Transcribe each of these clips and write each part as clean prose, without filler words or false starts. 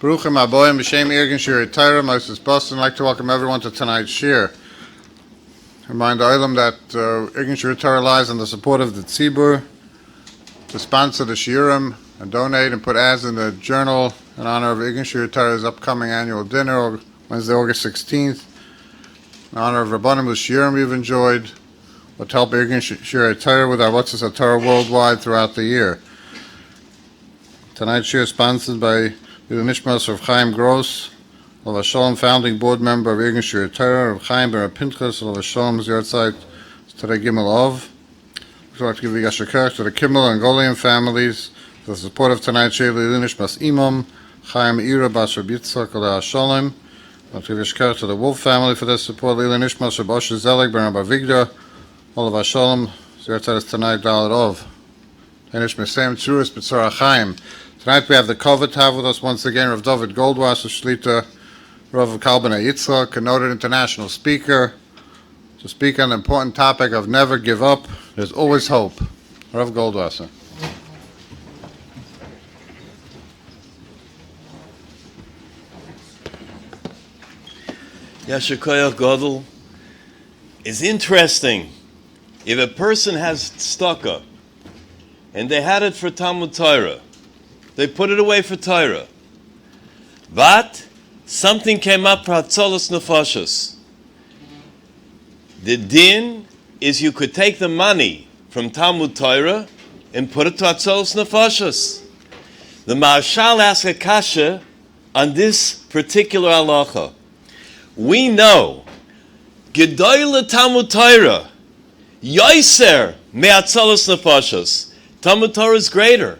Baruchim Aboyim B'Shem Irgin Shir Torah. Moses Boston. I'd like to welcome everyone to tonight's shir. Remind Olam that Irgin Shir Torah lies on the support of the Tzibur to sponsor the shiurim and donate and put ads in the journal in honor of Irgin Shir Torah's upcoming annual dinner, Wednesday, August 16th. In honor of Rabbanim whose shiurim we've enjoyed, but to help Irgin Shir Torah with our What's Torah worldwide throughout the year. Tonight's shir is sponsored by the Nishmas of Chaim Gross, Olav Shalom, founding board member of Irgin Shir Torah, of Chaim Ben Pinchas, Olav Shalom's yahrzeit today Gimel Ov. We'd like to give the Yashar Koach to the Kimmel and Golian families for the support of tonight's shir, the Nishmas Imam, Chaim Ira Bas Reb Yitzchak, Olav Shalom. We'd like to give Yashar Koach to the Wolf family for their support, Lila Nishmas of Osher Zelig, Ben Rabbi Vigdor, Olav Shalom, yahrzeit is tonight, Dalet Ov. Nishmas Sam Tzuris, B'tzara Chaim. Tonight we have the cover to have with us once again Rabbi Dovid Goldwasser, Shlita, Rav Kalbana Yitzchak, a noted international speaker, to speak on the important topic of never give up. There's always hope. Rav Goldwasser. Yashar Koach Godel is interesting. If a person has tzedakah and they had it for Talmud Torah, they put it away for Torah. But something came up for Hatzolos Nefashos. The din is you could take the money from Talmud Torah and put it to Hatzolos Nefashos. The Marshal asked a kasha on this particular halacha. We know Gedoyle Talmud Torah Yoiser me Hatzolos Nefashos. Talmud Torah is greater.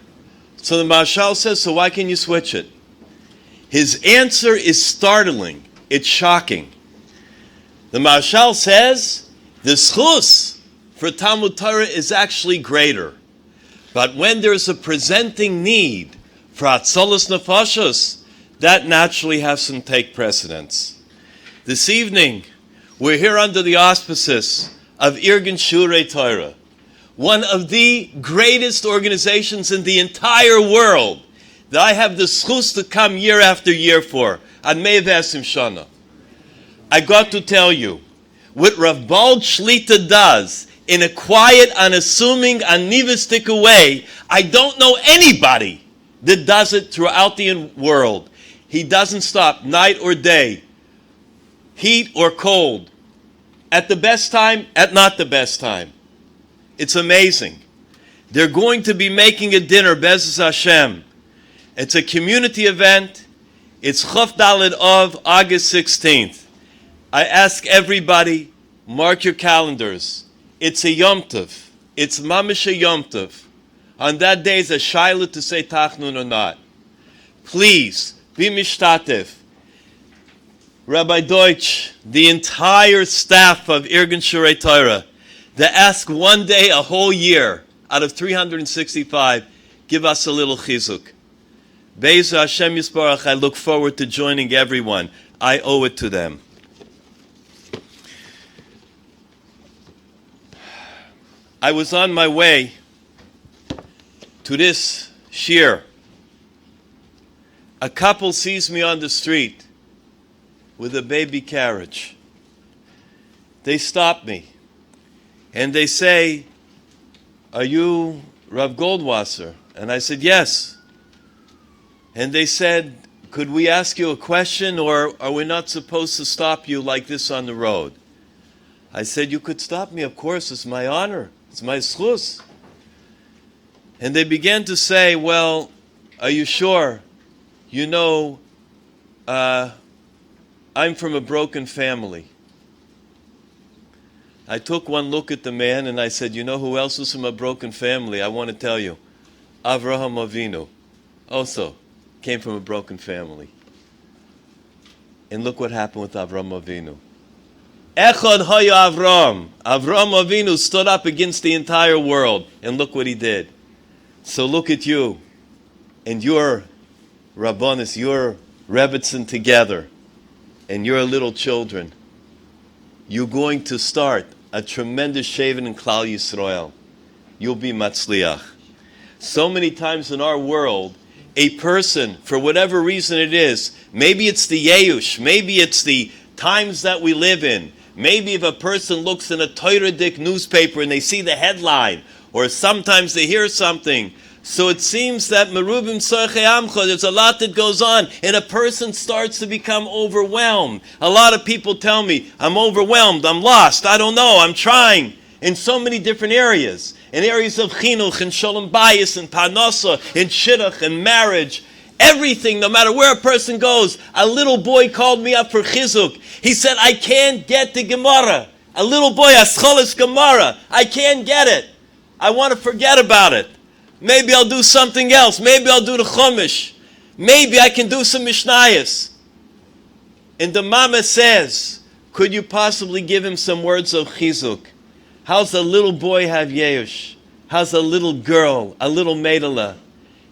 So the Marshal says, so why can you switch it? His answer is startling. It's shocking. The Marshal says, the schus for Talmud Torah is actually greater. But when there's a presenting need for Hatzolos Nefashos, that naturally has to take precedence. This evening, we're here under the auspices of Irgin Shir Torah, one of the greatest organizations in the entire world that I have the schus to come year after year for, on Me'avasim Shana. I got to tell you, what Rav Bald Shlita does in a quiet, unassuming, anivistic way, I don't know anybody that does it throughout the world. He doesn't stop night or day, heat or cold, at the best time, at not the best time. It's amazing. They're going to be making a dinner, Be'ezus Hashem. It's a community event. It's Chof Daled of August 16th. I ask everybody, mark your calendars. It's a Yom Tov. It's Mamish a Yom Tov. On that day is a shaila to say Tachnun or not. Please, be mishtatev. Rabbi Deutsch, the entire staff of Irgin Shir Torah, they ask one day a whole year out of 365, give us a little chizuk. Be'ezu Hashem Yisbarach, I look forward to joining everyone. I owe it to them. I was on my way to this shir. A couple sees me on the street with a baby carriage. They stop me. And they say, are you Rav Goldwasser? And I said, yes. And they said, could we ask you a question, or are we not supposed to stop you like this on the road? I said, you could stop me, of course, it's my honor, it's my schus. And they began to say, well, are you sure? You know, I'm from a broken family. I took one look at the man and I said, you know who else was from a broken family? I want to tell you. Avraham Avinu also came from a broken family. And look what happened with Avraham Avinu. Echad haya Avram. Avraham Avinu stood up against the entire world. And look what he did. So look at you and your Rabbanis, your Rebbetzin together, and your little children. You're going to start a tremendous shaving in Klal Yisrael. You'll be Matzliach. So many times in our world, a person, for whatever reason it is, maybe it's the Yeush, maybe it's the times that we live in, maybe if a person looks in a Torah-dik newspaper and they see the headline, or sometimes they hear something, so it seems that merubim tzorchei amcha, there's a lot that goes on, and a person starts to become overwhelmed. A lot of people tell me, I'm overwhelmed, I'm lost, I don't know, I'm trying, in so many different areas. In areas of chinuch, and shalom bayis, and parnasa, and shidduch, and marriage. Everything, no matter where a person goes. A little boy called me up for chizuk. He said, I can't get the Gemara. A little boy, Ascholis Gemara. I can't get it. I want to forget about it. Maybe I'll do something else. Maybe I'll do the Chumash. Maybe I can do some Mishnayos. And the Mama says, could you possibly give him some words of chizuk? How's a little boy have Yeush? How's a little girl, a little Meidela?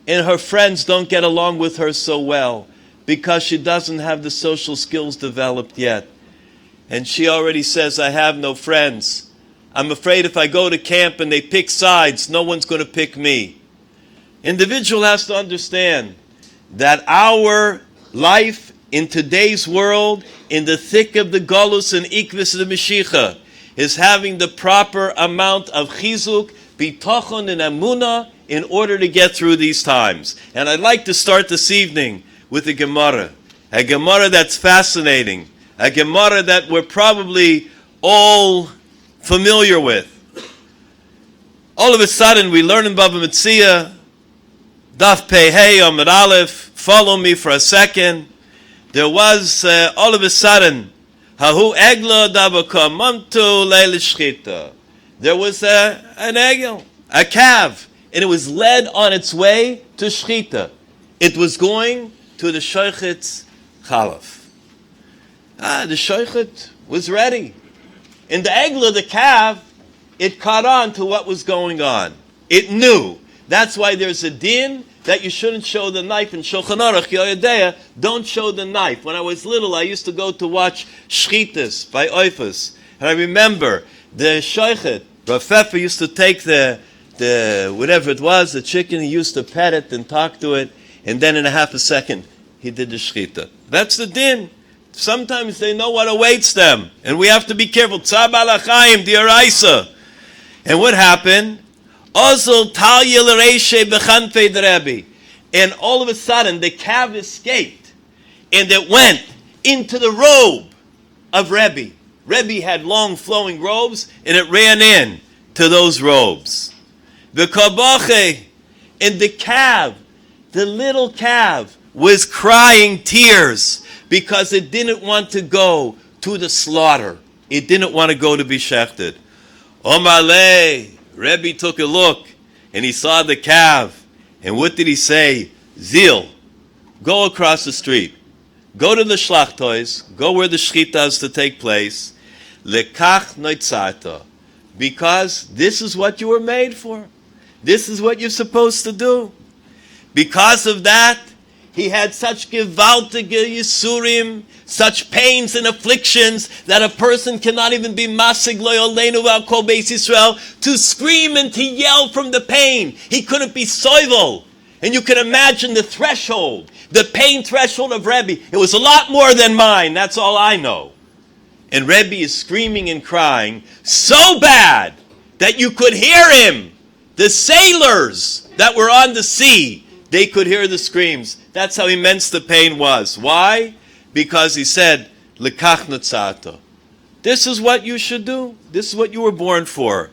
And her friends don't get along with her so well because she doesn't have the social skills developed yet. And she already says, I have no friends. I'm afraid if I go to camp and they pick sides, no one's going to pick me. Individual has to understand that our life in today's world, in the thick of the Golus and Ikvis of the Mashiach, is having the proper amount of chizuk, bitachon, and emunah in order to get through these times. And I'd like to start this evening with a Gemara that's fascinating, a Gemara that we're probably all familiar with. All of a sudden, we learn in Bava Metzia, Daf Pei Hey Amud Aleph, follow me for a second. There was, all of a sudden, Hahu Egla Davakamamtu Leil Shchita. There was an egel, a calf, and it was led on its way to Shchita. It was going to the Shochet's Chalaf. The Shochet was ready. And the egla, the calf, it caught on to what was going on. It knew. That's why there's a din that you shouldn't show the knife in Shulchan Aruch Yoyadea. Don't show the knife. When I was little, I used to go to watch Shchitas by Oifus. And I remember the Shochet, Rav Pfeffer used to take the whatever it was, the chicken, he used to pet it and talk to it, and then in a half a second, he did the Shchita. That's the din. Sometimes they know what awaits them, and we have to be careful. Tzab alachayim, diaraisa. And what happened? Ozol talya l'reishe b'chanfei d'Rebbe. And all of a sudden, the calf escaped, and it went into the robe of Rebbe. Rebbe had long flowing robes, and it ran in to those robes. V'kabache, and the calf, the little calf, was crying tears because it didn't want to go to the slaughter. It didn't want to go to be shechted. Omalei, Rebbe took a look, and he saw the calf, and what did he say? Zil, go across the street. Go to the shlachtois, go where the shchita is to take place. Lekach noitzata, because this is what you were made for. This is what you're supposed to do. Because of that, he had such gewaltige yisurim, such pains and afflictions that a person cannot even be masig lo yoleinu v'al kol beis Yisrael to scream and to yell from the pain. He couldn't be soivel. And you can imagine the threshold, the pain threshold of Rebbe. It was a lot more than mine. That's all I know. And Rebbe is screaming and crying so bad that you could hear him. The sailors that were on the sea, they could hear the screams. That's how immense the pain was. Why? Because he said, Lekach notzata. This is what you should do. This is what you were born for.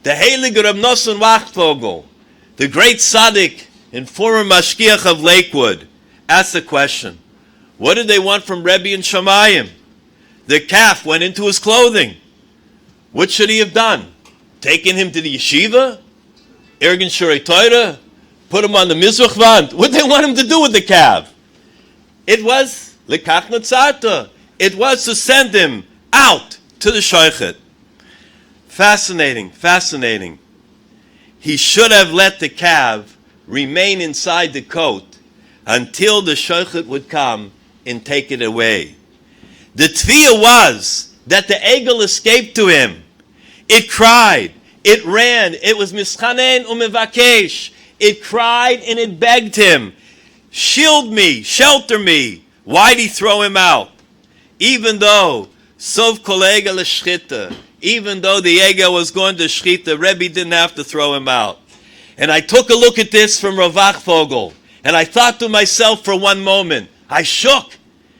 The Heilige Reb Nosson Wachtvogel, the great tzaddik and former mashgiach of Lakewood, asked the question, what did they want from Rebbe and Shamayim? The calf went into his clothing. What should he have done? Taken him to the yeshiva? Ergen Shurei Torah? Put him on the Mizrach Wand? What did they want him to do with the calf? It was Lekach Notzata. It was to send him out to the Shochet. Fascinating, fascinating. He should have let the calf remain inside the coat until the Shochet would come and take it away. The tefillah was that the egel escaped to him. It cried, it ran, it was mischanen umevakesh. It cried and it begged him. shield me, shelter me. Why'd he throw him out? Even though Sov Kolega L'Shchita, even though the Ega was going to Shchita, Rebbe didn't have to throw him out. And I took a look at this from Rav Achvogel, and I thought to myself for one moment, I shook,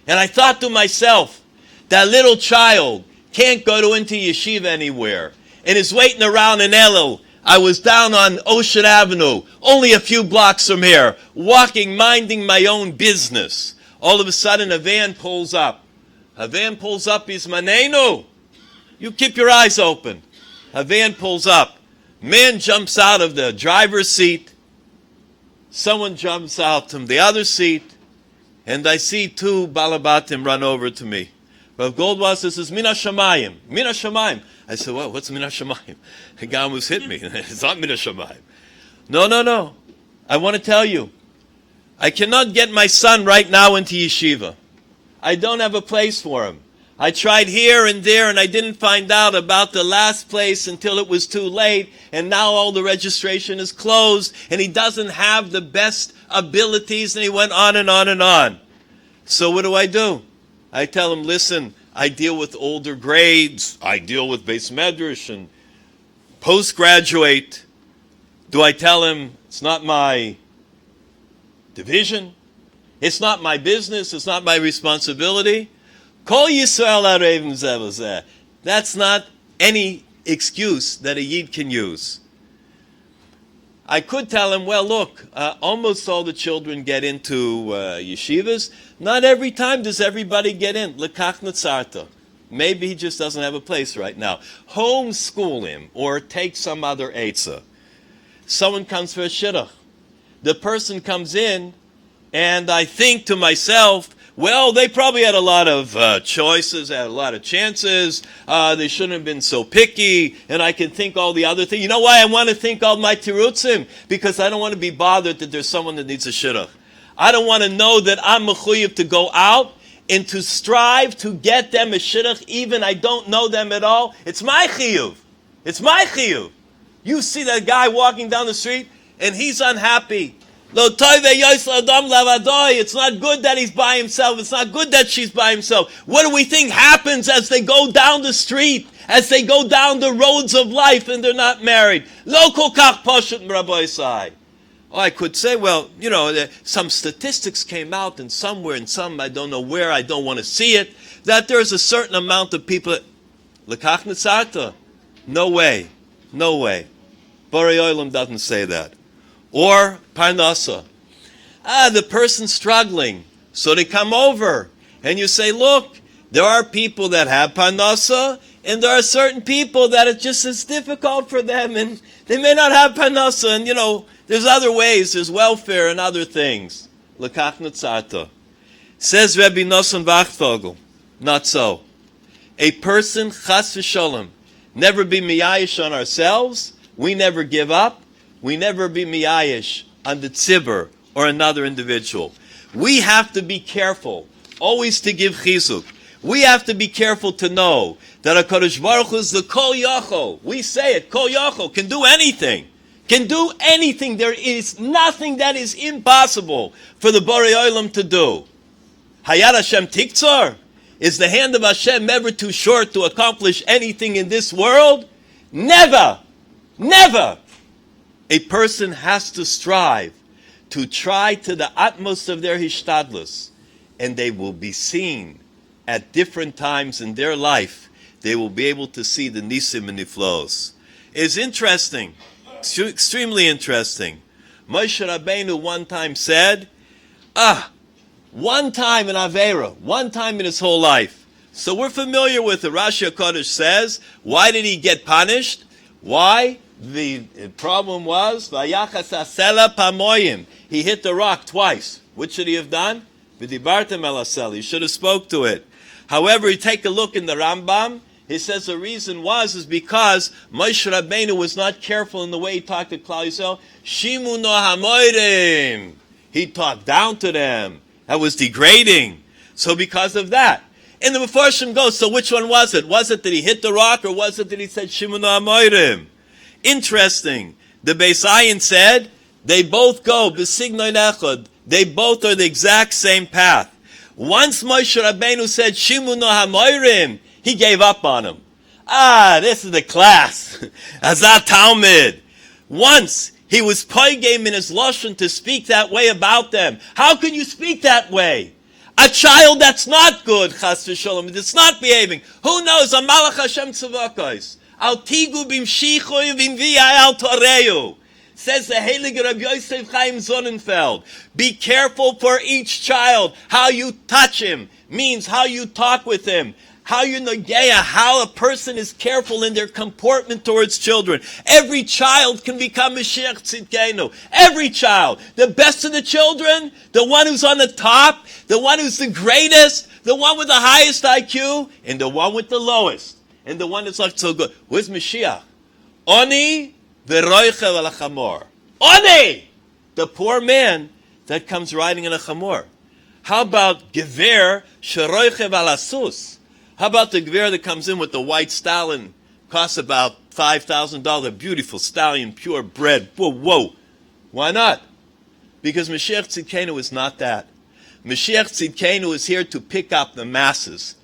and I thought to myself, that little child can't go into yeshiva anywhere, and is waiting around in Elul. I was down on Ocean Avenue, only a few blocks from here, walking, minding my own business. All of a sudden, a van pulls up. A van pulls up, is Manenu. You keep your eyes open. A van pulls up. Man jumps out of the driver's seat. Someone jumps out from the other seat. And I see two Balabatim run over to me. Rabbi Goldwasser says, Mina Shamayim. Mina Shamayim. I said, well, what's Mina Shamayim? The guy almost hit me. It's not Mina Shamayim. No. I want to tell you, I cannot get my son right now into yeshiva. I don't have a place for him. I tried here and there, and I didn't find out about the last place until it was too late, and now all the registration is closed, and he doesn't have the best abilities, and he went on and on and on. So what do? I tell him, listen, I deal with older grades, I deal with Beis Medrash and postgraduate. Do I tell him it's not my division? It's not my business, it's not my responsibility? Kol Yisrael Arevim Zeh B'Zeh. That's not any excuse that a Yid can use. I could tell him, well, look, almost all the children get into yeshivas. Not every time does everybody get in. Lekach Netzarta. Maybe he just doesn't have a place right now. Homeschool him or take some other eitzah. Someone comes for a shidduch. The person comes in, and I think to myself, well, they probably had a lot of choices, had a lot of chances. They shouldn't have been so picky. And I can think all the other things. You know why I want to think all my tirutzim? Because I don't want to be bothered that there's someone that needs a shidduch. I don't want to know that I'm mechuyev to go out and to strive to get them a shidduch, even I don't know them at all. It's my chiyuv. It's my chiyuv. You see that guy walking down the street, and he's unhappy. It's not good that he's by himself. It's not good that she's by himself. What do we think happens as they go down the street, as they go down the roads of life and they're not married? Lo kol kach pashut Rabbi Isai. Oh, I could say, well, some statistics came out and somewhere and some, I don't know where, I don't want to see it, that there's a certain amount of people. Lekach netzarta. No way. Borei Olam doesn't say that. Or parnasa. The person's struggling. So they come over and you say, look, there are people that have parnasa and there are certain people that it just is difficult for them and they may not have parnasa and there's other ways, there's welfare and other things. Lekach netzarta. Says Rabbi Nosson Vachvogel, not so. A person, chas v'sholem, never be miyayish on ourselves, we never give up, we never be miyayish on the tzibur or another individual. We have to be careful, always to give chizuk. We have to be careful to know that HaKadosh Baruch Hu is the Kol Yachol. We say it, Kol Yachol, can do anything. Can do anything. There is nothing that is impossible for the Borei Olam to do. Hayad Hashem Tiktzor? Is the hand of Hashem ever too short to accomplish anything in this world? Never. A person has to strive to try to the utmost of their hishtadlus, and they will be seen at different times in their life. They will be able to see the nisim and niflos. It's interesting, extremely interesting. Moshe Rabbeinu one time said, one time in Avera, one time in his whole life. So we're familiar with it. Rashi HaKodesh says, why did he get punished? Why? The problem was, Vayachas asela pamoyim. He hit the rock twice. What should he have done? V'dibartem el asel. He should have spoke to it. However, you take a look in the Rambam, he says the reason is because Moshe Rabbeinu was not careful in the way he talked to Klal Yisrael. Shimu no hamoirim. He talked down to them. That was degrading. So because of that. And the Mefarshim goes, so which one was it? Was it that he hit the rock, or was it that he said Shimu no hamoirim? Interesting. The Beis Ayin said, they both go, b'signoin echad. They both are the exact same path. Once Moshe Rabbeinu said, Shimu no hamoirim, he gave up on him. This is the class. Azat Talmud. Once he was poigem in his lashon to speak that way about them. How can you speak that way? A child that's not good, chas v'sholom, that's not behaving. Who knows? A malach Hashem tzavakos. Al tigu b'mshichu v'imviyai al toreu. Says the Heilige Rabbi Yosef Chaim Sonnenfeld. Be careful for each child. How you touch him means how you talk with him. How you nageya, how a person is careful in their comportment towards children. Every child can become Mashiach Tzidkenu. Every child. The best of the children, the one who's on the top, the one who's the greatest, the one with the highest IQ, and the one with the lowest, and the one that's not so good. Where's Mashiach? Oni v'roichev al chamor. Oni! The poor man that comes riding in a chamor. How about Gever sheroichev al asus? How about the Gever that comes in with the white stallion? Costs about $5,000. Beautiful stallion, pure bred. Whoa. Why not? Because Mashiach Tzidkenu is not that. Mashiach Tzidkenu is here to pick up the masses.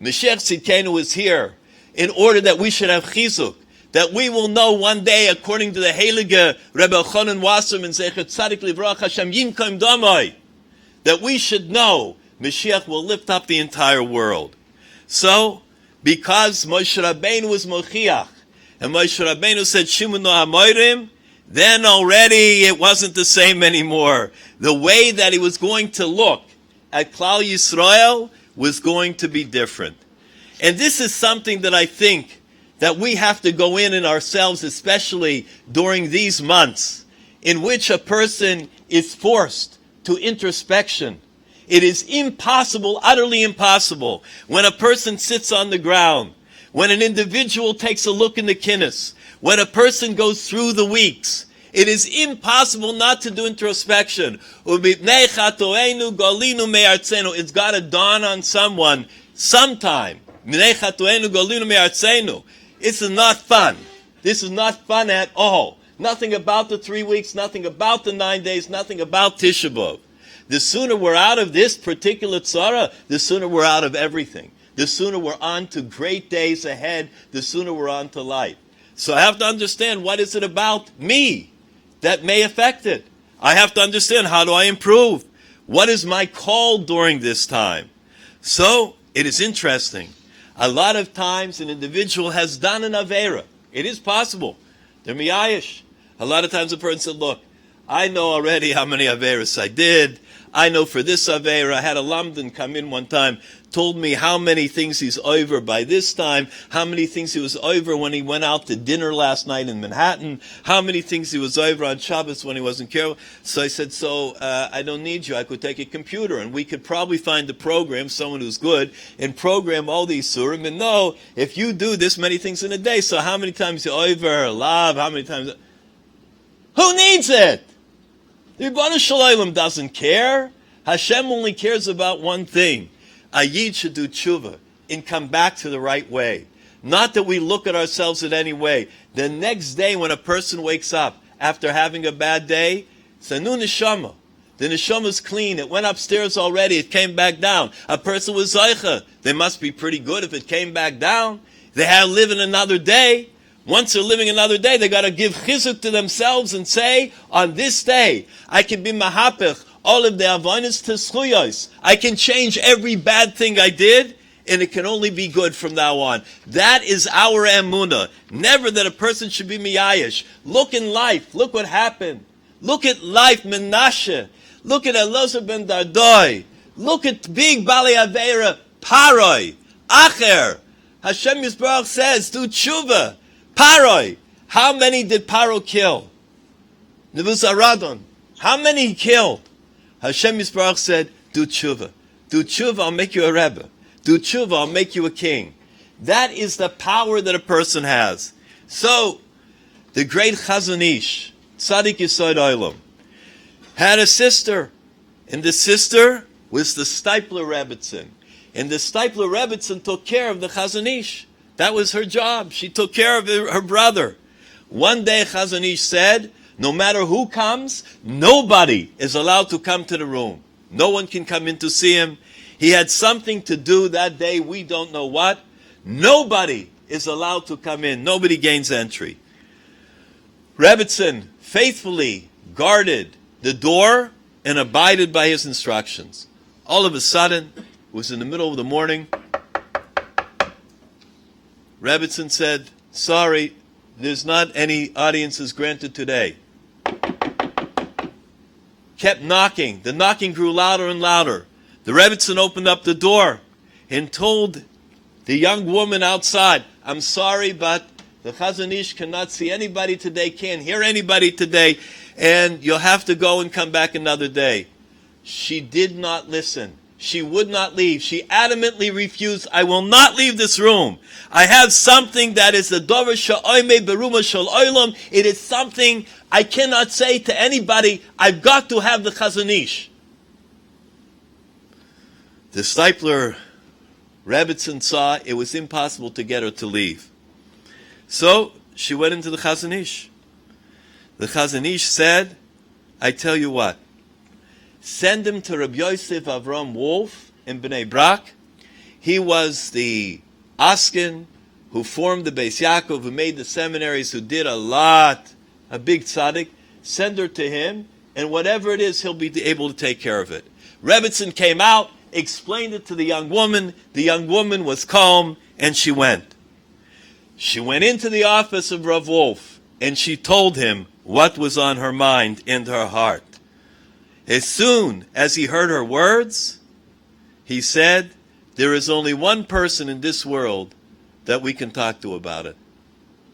Mashiach Tzidkenu is here in order that we should have chizuk. That we will know one day, according to the Heilige Rabbi Goldwasser and Zecher Tzadik Livrach Hashem Yimkom Damai, that we should know Mashiach will lift up the entire world. So, because Moshe Rabbeinu was Mochiach, and Moshe Rabbeinu said, Shimu no hamoirim, then already it wasn't the same anymore. The way that he was going to look at Klal Yisrael was going to be different. And this is something that I think that we have to go in ourselves, especially during these months, in which a person is forced to introspection. It is impossible, utterly impossible, when a person sits on the ground, when an individual takes a look in the kinnis, when a person goes through the weeks. It is impossible not to do introspection. It's got to dawn on someone sometime. This is not fun. This is not fun at all. Nothing about the 3 weeks, nothing about the 9 days, nothing about Tisha B'Av. The sooner we're out of this particular tzara, the sooner we're out of everything. The sooner we're on to great days ahead, the sooner we're on to light. So I have to understand, what is it about me that may affect it? I have to understand, how do I improve? What is my call during this time? So it is interesting. A lot of times an individual has done an Aveira. It is possible. They're miyayish. A lot of times a person said, look, I know already how many Aveiras I did. I know for this Aveira, I had a Lamdan come in one time, told me how many things he's over by this time, how many things he was over when he went out to dinner last night in Manhattan, how many things he was over on Shabbos when he wasn't careful. So I said, I don't need you. I could take a computer and we could probably find the program, someone who's good, and program all these surim and know if you do this many things in a day, so how many times you over, love, how many times... Who needs it? The Rebbeinu Shalom doesn't care. Hashem only cares about one thing. A Yid should do tshuva and come back to the right way. Not that we look at ourselves in any way. The next day when a person wakes up after having a bad day, it's a new neshama. The neshama is clean. It went upstairs already. It came back down. A person was zaycha. They must be pretty good if it came back down. They have living another day. Once they're living another day, they got to give chizuk to themselves and say, on this day, I can be mahapich, all of the avonis to schuyos. I can change every bad thing I did, and it can only be good from now on. That is our emunah. Never that a person should be miyayish. Look in life. Look what happened. Look at life, Menashe. Look at Elazar ben Dardoi. Look at big Bali Aveira, Paroi, Acher. Hashem Yisbarach says, do tshuva. Paroi. How many did Paro kill? Nebuchadnezzar. How many he killed? Hashem Yisbarach said, do tshuva. Do tshuva, I'll make you a rebbe. Do tshuva, I'll make you a king. That is the power that a person has. So, the great Chazon Ish, Tzadik Yesod Olam, had a sister. And the sister was the Steipler Rebbetzin. And the Steipler Rebbetzin took care of the Chazon Ish. That was her job. She took care of her brother. One day Chazon Ish said, No matter who comes, nobody is allowed to come to the room. No one can come in to see him. He had something to do that day, we don't know what. Nobody is allowed to come in. Nobody gains entry. Rebbitzin faithfully guarded the door and abided by his instructions. All of a sudden, it was in the middle of the morning, Rebbitzin said, sorry, there's not any audiences granted today. Kept knocking. The knocking grew louder and louder. The Rebbitzin opened up the door and told the young woman outside, I'm sorry, but the Chazon Ish cannot see anybody today, can't hear anybody today, and you'll have to go and come back another day. She did not listen. She would not leave. She adamantly refused. I will not leave this room. I have something that is the Dover Sha'oime Beruma Shal Oilam. It is something I cannot say to anybody. I've got to have the Chazon Ish. The Steipler Rebbitzin saw it was impossible to get her to leave. So she went into the Chazon Ish. The Chazon Ish said, I tell you what, send him to Rabbi Yosef Avram Wolf in Bnei Brak. He was the Askin who formed the Beis Yaakov, who made the seminaries, who did a lot, a big tzaddik. Send her to him, and whatever it is, he'll be able to take care of it. Rebbitzin came out, explained it to the young woman. The young woman was calm, and she went. She went into the office of Rav Wolf, and she told him what was on her mind and her heart. As soon as he heard her words, he said, there is only one person in this world that we can talk to about it.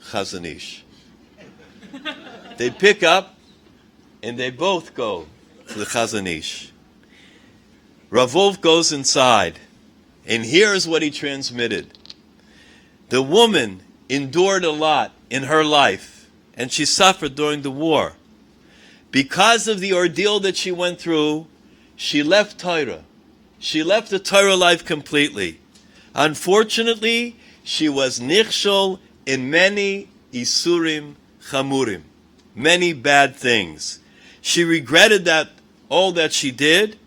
Chazon Ish. They pick up, and they both go to the Chazon Ish. Rav Wolf goes inside, and here's what he transmitted. The woman endured a lot in her life, and she suffered during the war. Because of the ordeal that she went through, she left Torah. She left the Torah life completely. Unfortunately, she was nichshol in many isurim chamurim, many bad things. She regretted that all that she did.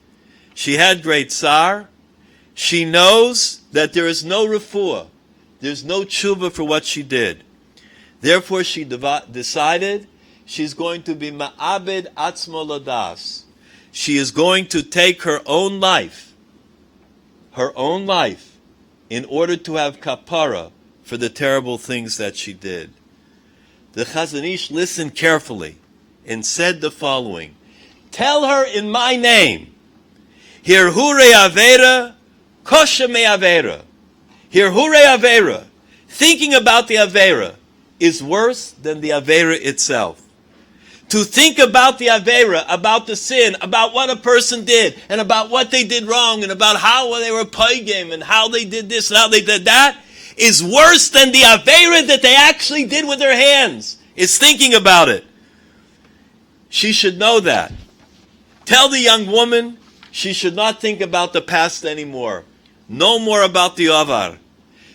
She had great tsar. She knows that there is no refuah. There's no tshuva for what she did. Therefore, she decided she's going to be ma'abed atzmo ladas. She is going to take her own life, in order to have kapara for the terrible things that she did. The Chazon Ish listened carefully and said the following, tell her in my name, Hirhure Avera, Kosha Me Avera. Hirhure Avera, thinking about the Avera, is worse than the Avera itself. To think about the Avera, about the sin, about what a person did, and about what they did wrong, and about how they were paigim, and how they did this, and how they did that, is worse than the Avera that they actually did with their hands. Is thinking about it. She should know that. Tell the young woman she should not think about the past anymore. No more about the Avar.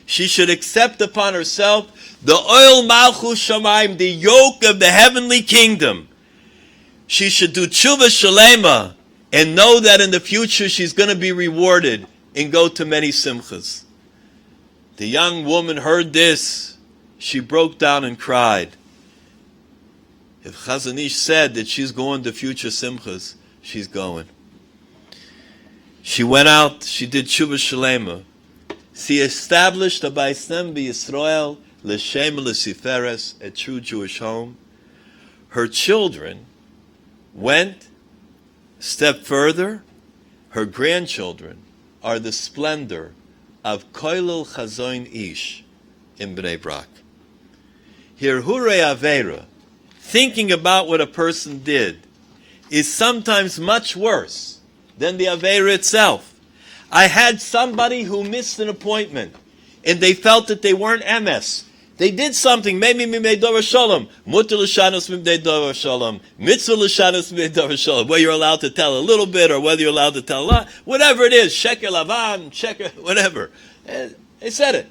She should accept upon herself the oil malchus shamayim, the yoke of the heavenly kingdom. She should do tshuva shalema and know that in the future she's going to be rewarded and go to many simchas. The young woman heard this. She broke down and cried. If Chazon Ish said that she's going to future simchas, she's going. She went out, she did tshuva shalema. She established a Baisnem B'Yisrael, L'Shem L'Siferes, a true Jewish home. Her children went a step further. Her grandchildren are the splendor of Koilel Chazon Ish in Bnei Brak. Hirhure Avera, thinking about what a person did, is sometimes much worse than the Avera itself. I had somebody who missed an appointment, and they felt that they weren't MS. They did something, maybe mimei dover shalom, mutter l'shanos mimei dover shalom, mitzvah l'shanos mimei dover shalom, whether you're allowed to tell a little bit or whether you're allowed to tell a lot, whatever it is, sheker lavan, sheker, whatever. And they said it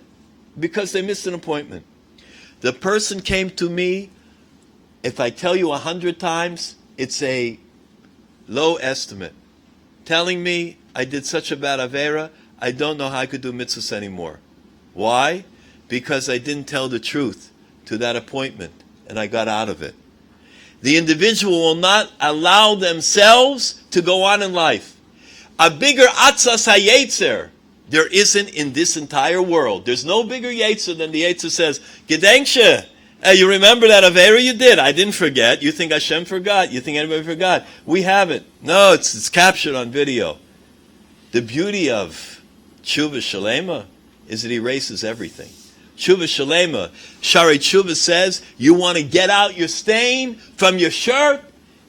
because they missed an appointment. The person came to me If I tell you 100 times, it's a low estimate. Telling me I did such a bad avera, I don't know how I could do mitzvahs anymore. Why? Because I didn't tell the truth to that appointment, and I got out of it. The individual will not allow themselves to go on in life. A bigger atzas hayetzer there isn't in this entire world. There's no bigger yetzer than the yetzer says, Gedenkshe, hey, you remember that avera you did? I didn't forget. You think Hashem forgot? You think anybody forgot? We haven't. No, it's captured on video. The beauty of Tshuva Shalema is it erases everything. Tshuva Shalema, Shari Tshuva says, you want to get out your stain from your shirt,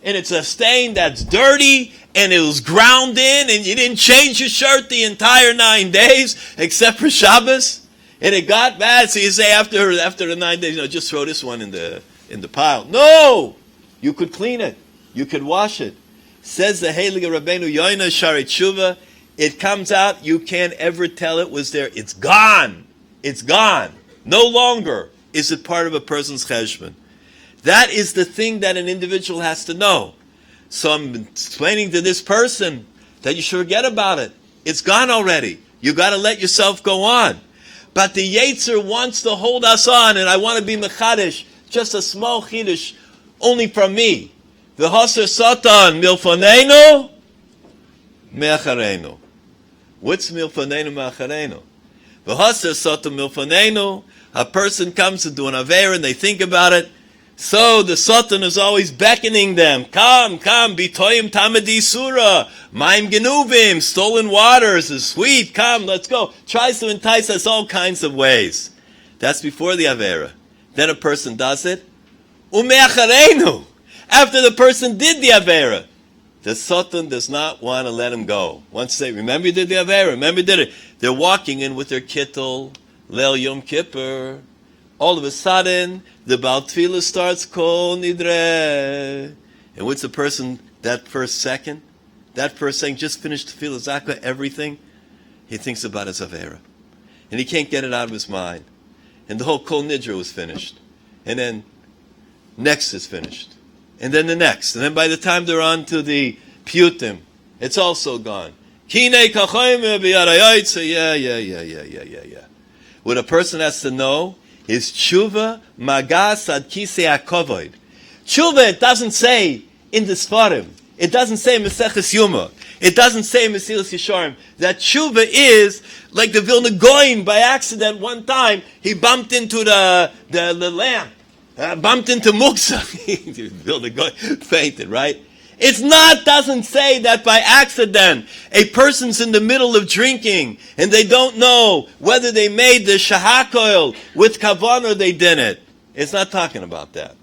and it's a stain that's dirty, and it was ground in, and you didn't change your shirt the entire 9 days, except for Shabbos, and it got bad, so you say after the 9 days, just throw this one in the pile. No! You could clean it. You could wash it. Says the Heilige Rabbeinu Yoina Shari Tshuva, it comes out, you can't ever tell it was there. It's gone. It's gone. No longer is it part of a person's cheshbon. That is the thing that an individual has to know. So I'm explaining to this person that you should forget about it. It's gone already. You got to let yourself go on. But the Yetzer wants to hold us on, and I want to be mechadish, just a small chidush, only from me. V'hoser satan milfonenu me'acharenu. What's milfonenu me'acharenu? V'hoser satan milfonenu. A person comes to do an aver and they think about it. So the Satan is always beckoning them. Come, bitoyim tamadi surah. Maim genuvim, stolen waters is sweet. Come, let's go. Tries to entice us all kinds of ways. That's before the avera. Then a person does it. Umeacharenu. After the person did the avera, the Satan does not want to let him go. Once they remember you did the avera, remember you did it. They're walking in with their kittel, Leil Yom Kippur. All of a sudden, the Baal Tefillah starts Kol Nidre. And what's the person, that first second just finished Tefillah Zakah, everything, he thinks about his Avera. And he can't get it out of his mind. And the whole Kol Nidre was finished. And then next is finished. And then the next. And then by the time they're on to the Piyutim, it's also gone. Kinei kachoyim b'yarayotze. Yeah. What a person has to know is tshuva magas ad kisei hakovod. Tshuva, it doesn't say in the Sfarim. It doesn't say Maseches Yuma. It doesn't say Mesilas Yesharim. That tshuva is like the Vilna Goyim. By accident, one time he bumped into the lamp, bumped into Muksa. Vilna Goyim fainted, right? Doesn't say that by accident a person's in the middle of drinking and they don't know whether they made the shahakoil with kavan or they didn't. It's not talking about that.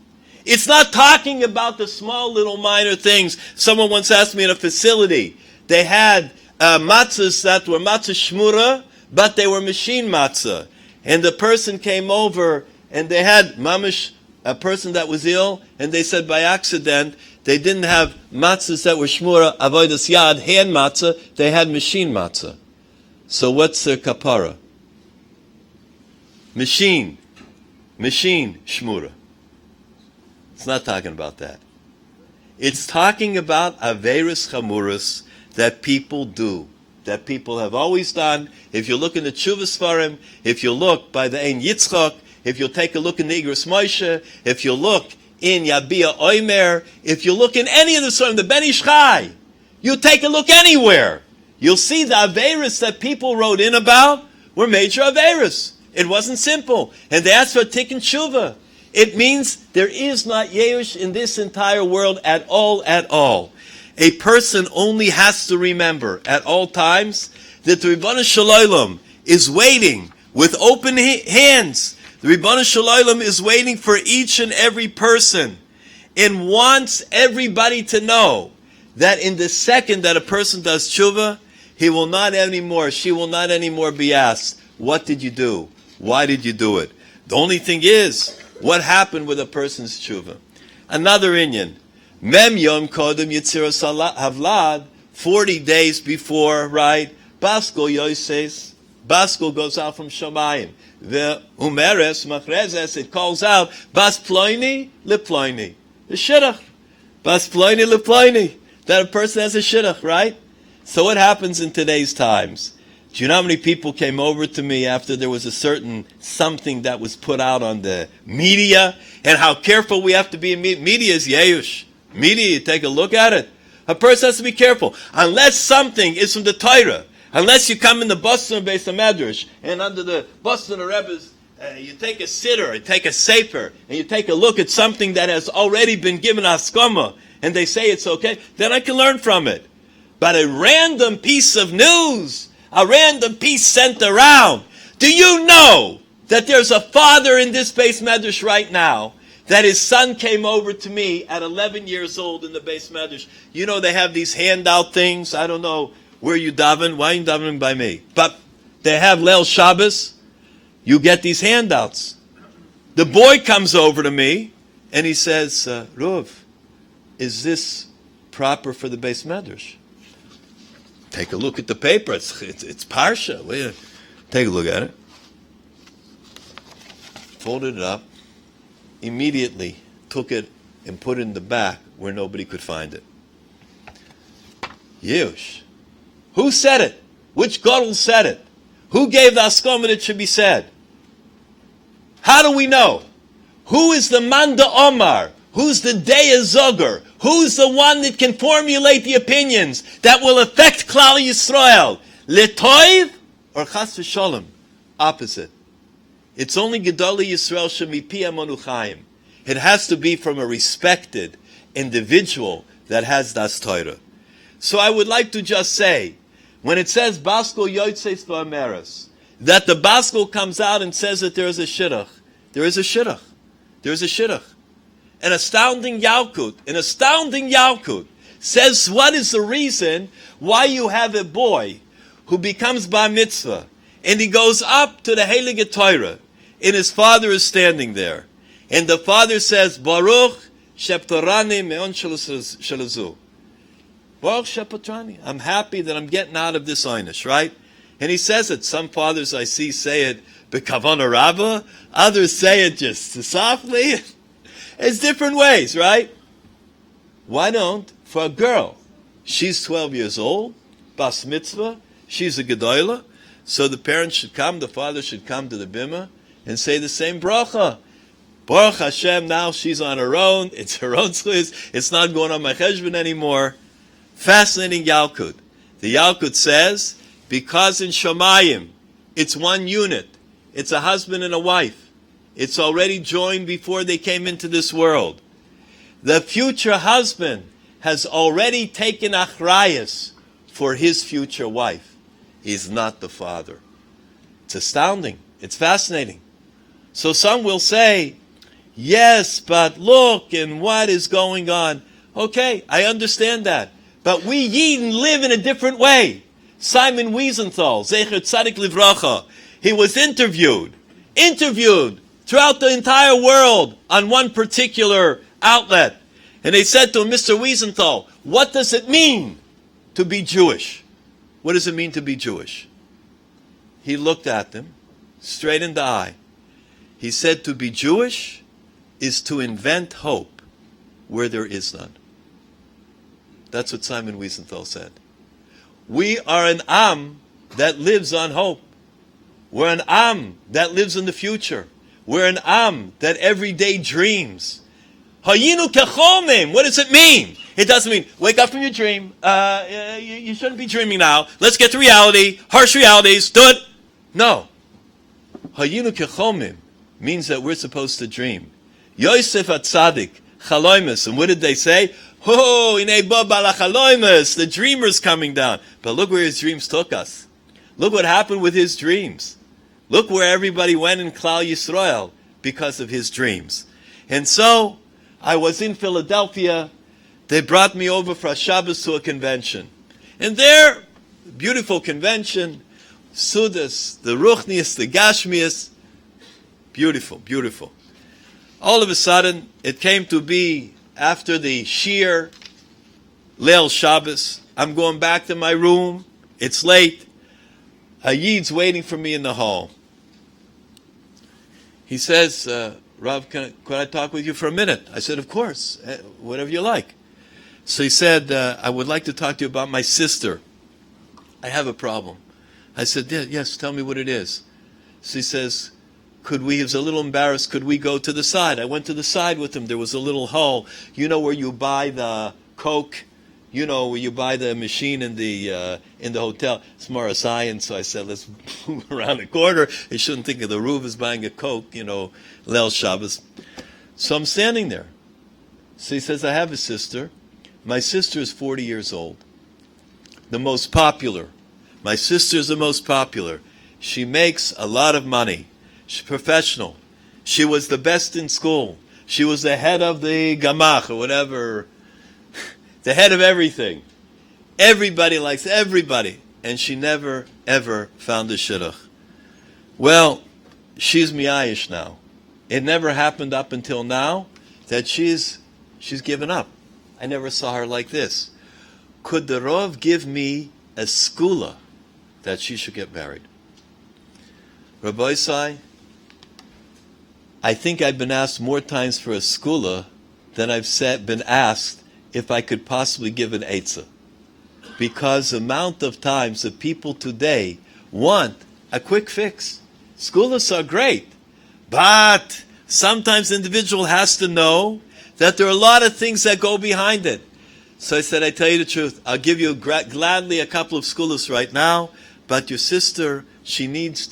It's not talking about the small little minor things. Someone once asked me in a facility, they had matzahs that were matzah shmura, but they were machine matzah. And the person came over and they had mamish, a person that was ill, and they said by accident, they didn't have matzahs that were shmura, avodas yad, hand matzah. They had machine matzah. So what's the kapara? Machine shmura. It's not talking about that. It's talking about averis chamuras that people do, that people have always done. If you look in the Tshuva Sfarim, if you look by the Ein Yitzchak, if you take a look in the Igros Moshe, if you look in Yabia Oimer, if you look in any of the Sfarim, the Ben Ish Chai, you take a look anywhere, you'll see the Averis that people wrote in about were major Averis. It wasn't simple. And they asked for Tikkun Tshuva. It means there is not Yeush in this entire world at all. A person only has to remember at all times that the Ribbon Shalom is waiting with open hands. The Ribbon Shalom is waiting for each and every person and wants everybody to know that in the second that a person does tshuva, he will not anymore, she will not anymore be asked, what did you do? Why did you do it? The only thing is, what happened with a person's tshuva? Another inyan. Mem yom kodem yitziras havlad, 40 days before, right? Basko yoses, Baskol goes out from Shamayim. The Umeres, Machrezes, it calls out, Bas Ploini, Leploini. The Shidduch. Bas Ploini, Leploini. That a person has a Shidduch, right? So what happens in today's times? Do you know how many people came over to me after there was a certain something that was put out on the media, and how careful we have to be in media? Media is Yeush. Media, you take a look at it. A person has to be careful. Unless something is from the Torah, unless you come in the Boston Beis HaMedrash, and under the Boston Rebbe's, you take a sitter, you take a sefer, and you take a look at something that has already been given haskama, and they say it's okay, then I can learn from it. But a random piece of news, a random piece sent around, do you know that there's a father in this Beis Medrash right now, that his son came over to me at 11 years old in the Beis Medrash? You know they have these handout things. I don't know where you daven. Why are you davening by me? But they have Leil Shabbos. You get these handouts. The boy comes over to me and he says, Ruv, is this proper for the Beis Medrash? Take a look at the paper. It's Parsha. Take a look at it. Folded it up. Immediately took it and put it in the back where nobody could find it. Yush. Who said it? Which gadol said it? Who gave the askom that it should be said? How do we know? Who is the Manda Omar? Who's the Deya Zoger? Who's the one that can formulate the opinions that will affect Klal Yisrael? Letoiv or Chas v'Sholem? Opposite. It's only Gedolei Yisrael Shemipi Amonu Chaim. It has to be from a respected individual that has das Torah. So I would like to just say, when it says Baskol Yoitzeis V'Ameres, that the Baskol comes out and says that there is a Shidduch. There is a Shidduch. There is a Shidduch. An astounding Yalkut says what is the reason why you have a boy who becomes Bar Mitzvah and he goes up to the Heilige Torah and his father is standing there. And the father says, Baruch Sheptorani Me'on Shalazu. Baruch Sheptorani. I'm happy that I'm getting out of this einish, right? And he says it. Some fathers I see say it B'kavana Rabbah. Others say it just softly. It's different ways, right? Why don't, for a girl, she's 12 years old, Bas Mitzvah, she's a Gedolah, so the parents should come, the father should come to the Bima and say the same bracha. Baruch Hashem, now she's on her own, it's her own schliz, it's not going on my cheshbon anymore. Fascinating Yalkut. The Yalkut says, because in Shamayim, it's one unit, it's a husband and a wife. It's already joined before they came into this world. The future husband has already taken achrayus for his future wife. He's not the father. It's astounding. It's fascinating. So some will say, yes, but look, and what is going on? Okay, I understand that. But we Yidden live in a different way. Simon Wiesenthal, Zecher Tzadik Livracha, he was interviewed throughout the entire world on one particular outlet. And they said to him, Mr. Wiesenthal, what does it mean to be Jewish? What does it mean to be Jewish? He looked at them straight in the eye. He said, to be Jewish is to invent hope where there is none. That's what Simon Wiesenthal said. We are an Am that lives on hope. We're an Am that lives in the future. We're an Am that every day dreams. Hayinu kechomim. What does it mean? It doesn't mean, wake up from your dream. You shouldn't be dreaming now. Let's get to reality. Harsh realities. Do it. No. Hayinu kechomim means that we're supposed to dream. Yosef Atzadik, chaloimus. And what did they say? Oh, inei ba bala chaloimus. The dreamer's coming down. But look where his dreams took us. Look what happened with his dreams. Look where everybody went in Klal Yisrael because of his dreams. And so, I was in Philadelphia. They brought me over for a Shabbos to a convention. And there, beautiful convention, Sudas, the Ruchnius, the Gashmius, beautiful, beautiful. All of a sudden, it came to be after the Shir, Leil Shabbos. I'm going back to my room. It's late. a Yid's waiting for me in the hall. He says, Rav, could I talk with you for a minute? I said, of course, whatever you like. So he said, I would like to talk to you about my sister. I have a problem. I said, yes, tell me what it is. So he says, he was a little embarrassed, could we go to the side? I went to the side with him. There was a little hole, where you buy the Coke, where you buy the machine in the hotel. It's more a science, so I said, let's move around the corner. You shouldn't think of the roof as buying a Coke, Leil Shabbos. So I'm standing there. So he says, I have a sister. My sister is 40 years old. The most popular. My sister is the most popular. She makes a lot of money. She's professional. She was the best in school. She was the head of the gamach or whatever. The head of everything. Everybody likes everybody. And she never, ever found a shidduch. Well, she's miyayish now. It never happened up until now that she's given up. I never saw her like this. Could the Rav give me a skula that she should get married? Rabbi Isai, I think I've been asked more times for a skula than I've been asked if I could possibly give an eitzah. Because the amount of times that people today want a quick fix. Skulas are great, but sometimes the individual has to know that there are a lot of things that go behind it. So I said, I tell you the truth, I'll give you gladly a couple of skulas right now, but your sister, she needs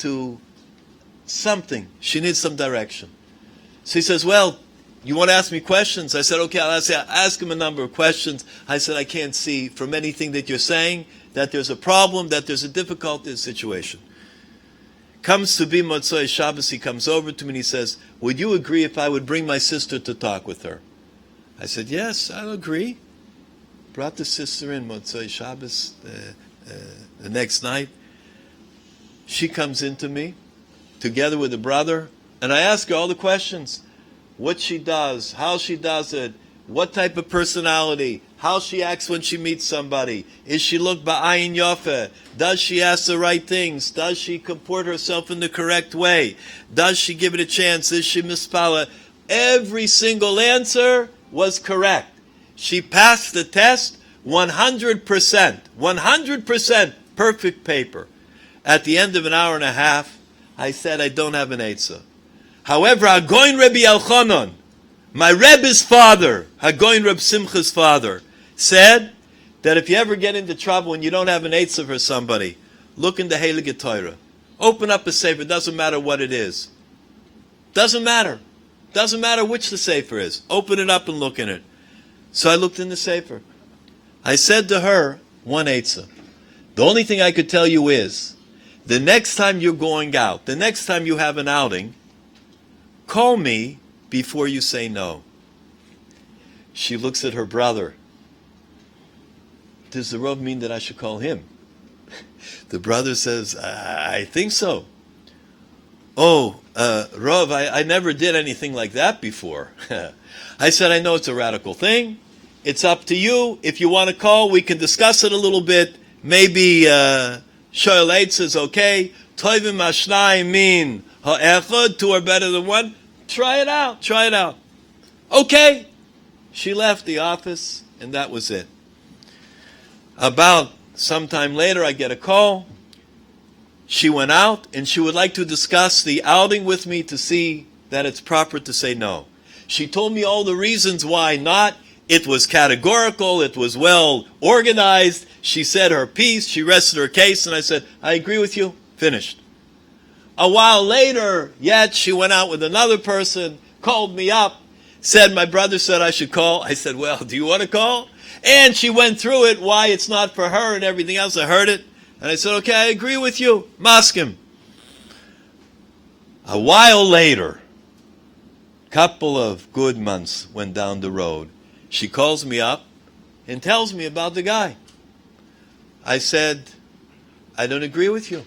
she needs some direction. So he says, well, you want to ask me questions? I said, okay, I'll ask him a number of questions. I said, I can't see from anything that you're saying that there's a problem, that there's a difficult situation. Comes to be Motzei Shabbos, he comes over to me and he says, would you agree if I would bring my sister to talk with her? I said, yes, I'll agree. Brought the sister in Motzei Shabbos the next night. She comes into me together with the brother, and I ask her all the questions. What she does, how she does it, what type of personality, how she acts when she meets somebody. Is she look ba'ayin yafeh? Does she ask the right things? Does she comport herself in the correct way? Does she give it a chance? Is she mispala? Every single answer was correct. She passed the test 100%. 100% perfect paper. At the end of an hour and a half, I said, I don't have an eitzah. However, Hagoyin Rebbe Elchanan, my Rebbe's father, Hagoyin Reb Simcha's father, said that if you ever get into trouble and you don't have an eitzah for somebody, look in the Heilige Torah. Open up a sefer, doesn't matter what it is. Doesn't matter. Doesn't matter which the sefer is. Open it up and look in it. So I looked in the sefer. I said to her, one eitzah. The only thing I could tell you is, the next time you're going out, the next time you have an outing, call me before you say no. She looks at her brother. Does the Rav mean that I should call him? The brother says, I think so. Oh, Rav, I never did anything like that before. I said, I know it's a radical thing. It's up to you. If you want to call, we can discuss it a little bit. Maybe Shoel Eitz is okay. Toivim Ashnai mean ha'echad, two are better than one. Try it out. Try it out. Okay. She left the office, and that was it. About sometime later, I get a call. She went out, and she would like to discuss the outing with me to see that it's proper to say no. She told me all the reasons why not. It was categorical. It was well organized. She said her piece. She rested her case, and I said, I agree with you. Finished. A while later, yet she went out with another person, called me up, said my brother said I should call. I said, well, do you want to call? And she went through it, why it's not for her and everything else. I heard it. And I said, okay, I agree with you. Maskim. A while later, couple of good months went down the road. She calls me up and tells me about the guy. I said, I don't agree with you.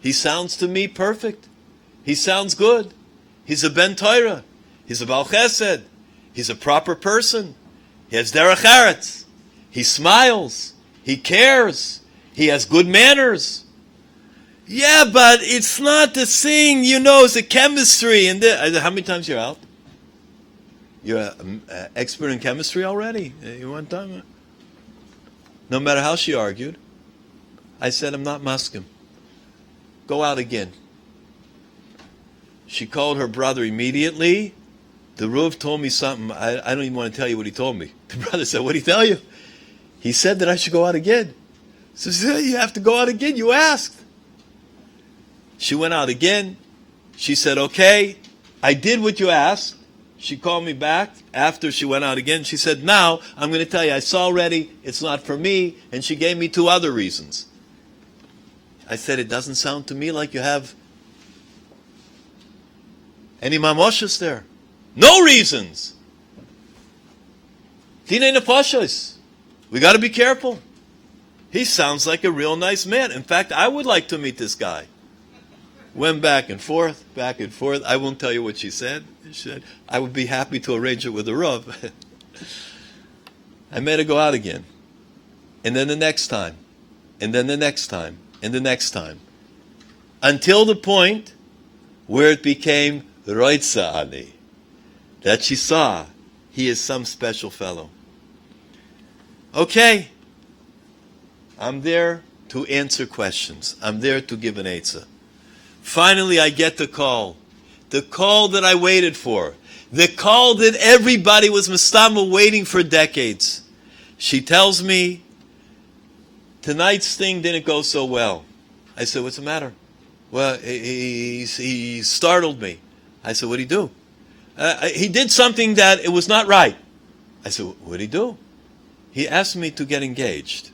He sounds to me perfect. He sounds good. He's a Ben Torah. He's a Baal Chesed. He's a proper person. He has derech eretz. He smiles. He cares. He has good manners. Yeah, but it's not the thing, it's the chemistry. And how many times you're out? You're an expert in chemistry already? You want time? No matter how she argued, I said, I'm not maskim. Go out again. She called her brother immediately. The Rav told me something. I don't even want to tell you what he told me. The brother said, what did he tell you? He said that I should go out again. So she said, you have to go out again. You asked. She went out again. She said, okay, I did what you asked. She called me back after she went out again. She said, now I'm going to tell you, I saw already, it's not for me. And she gave me 2 other reasons. I said, it doesn't sound to me like you have any mamoshas there. No reasons. Dinei nefashos. We got to be careful. He sounds like a real nice man. In fact, I would like to meet this guy. Went back and forth, back and forth. I won't tell you what she said. She said, I would be happy to arrange it with the Rav. I made her go out again. And then the next time. And then the next time. And the next time. Until the point where it became Roitza Ali. That she saw he is some special fellow. Okay. I'm there to answer questions. I'm there to give an eitzah. Finally, I get the call. The call that I waited for. The call that everybody was mistama waiting for decades. She tells me, tonight's thing didn't go so well. I said, what's the matter? Well, he startled me. I said, what did he do? He did something that it was not right. I said, what did he do? He asked me to get engaged.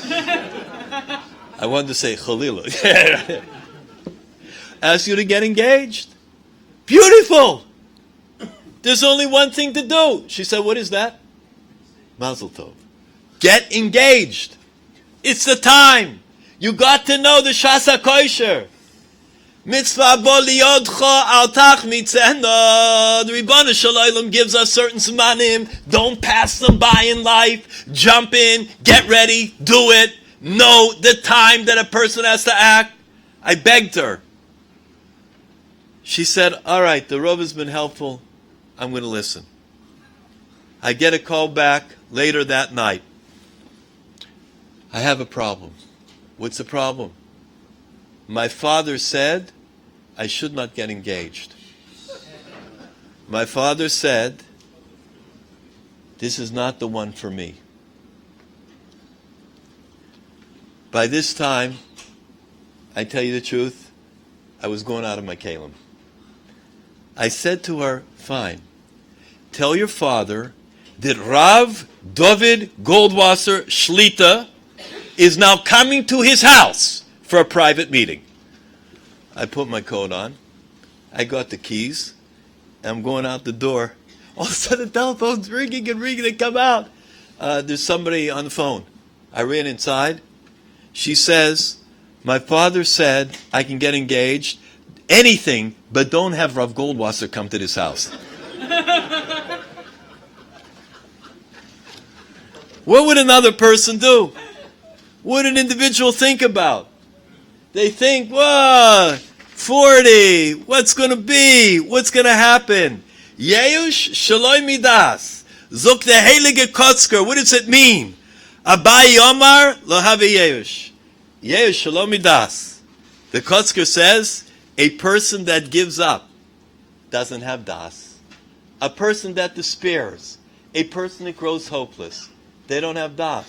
I wanted to say Khalila. Ask you to get engaged. Beautiful. There's only one thing to do. She said, what is that? Mazel tov. Get engaged. It's the time. You got to know the Shasa Koisher. Mitzvah bo liyodcha altach mitzena. The Ribbon Shalom gives us certain simanim. Don't pass them by in life. Jump in, get ready, do it. Know the time that a person has to act. I begged her. She said, all right, the Rav has been helpful. I'm going to listen. I get a call back later that night. I have a problem. What's the problem? My father said I should not get engaged. My father said, this is not the one for me. By this time, I tell you the truth, I was going out of my kalim. I said to her, fine, tell your father that Rav Dovid Goldwasser Shlita is now coming to his house for a private meeting. I put my coat on. I got the keys. I'm going out the door. All of a sudden the telephone's ringing and ringing. They come out. There's somebody on the phone. I ran inside. She says, my father said I can get engaged. Anything, but don't have Rav Goldwasser come to this house. What would another person do? What would an individual think about? They think, whoa, 40, what's going to be? What's going to happen? Yeush Shaloi Midas. Zok the Heilige Kotzker. What does it mean? Abai Yomar Lo Have Yeush. Yeush Shaloi Midas. The Kotzker says, a person that gives up doesn't have das. A person that despairs, a person that grows hopeless, they don't have das.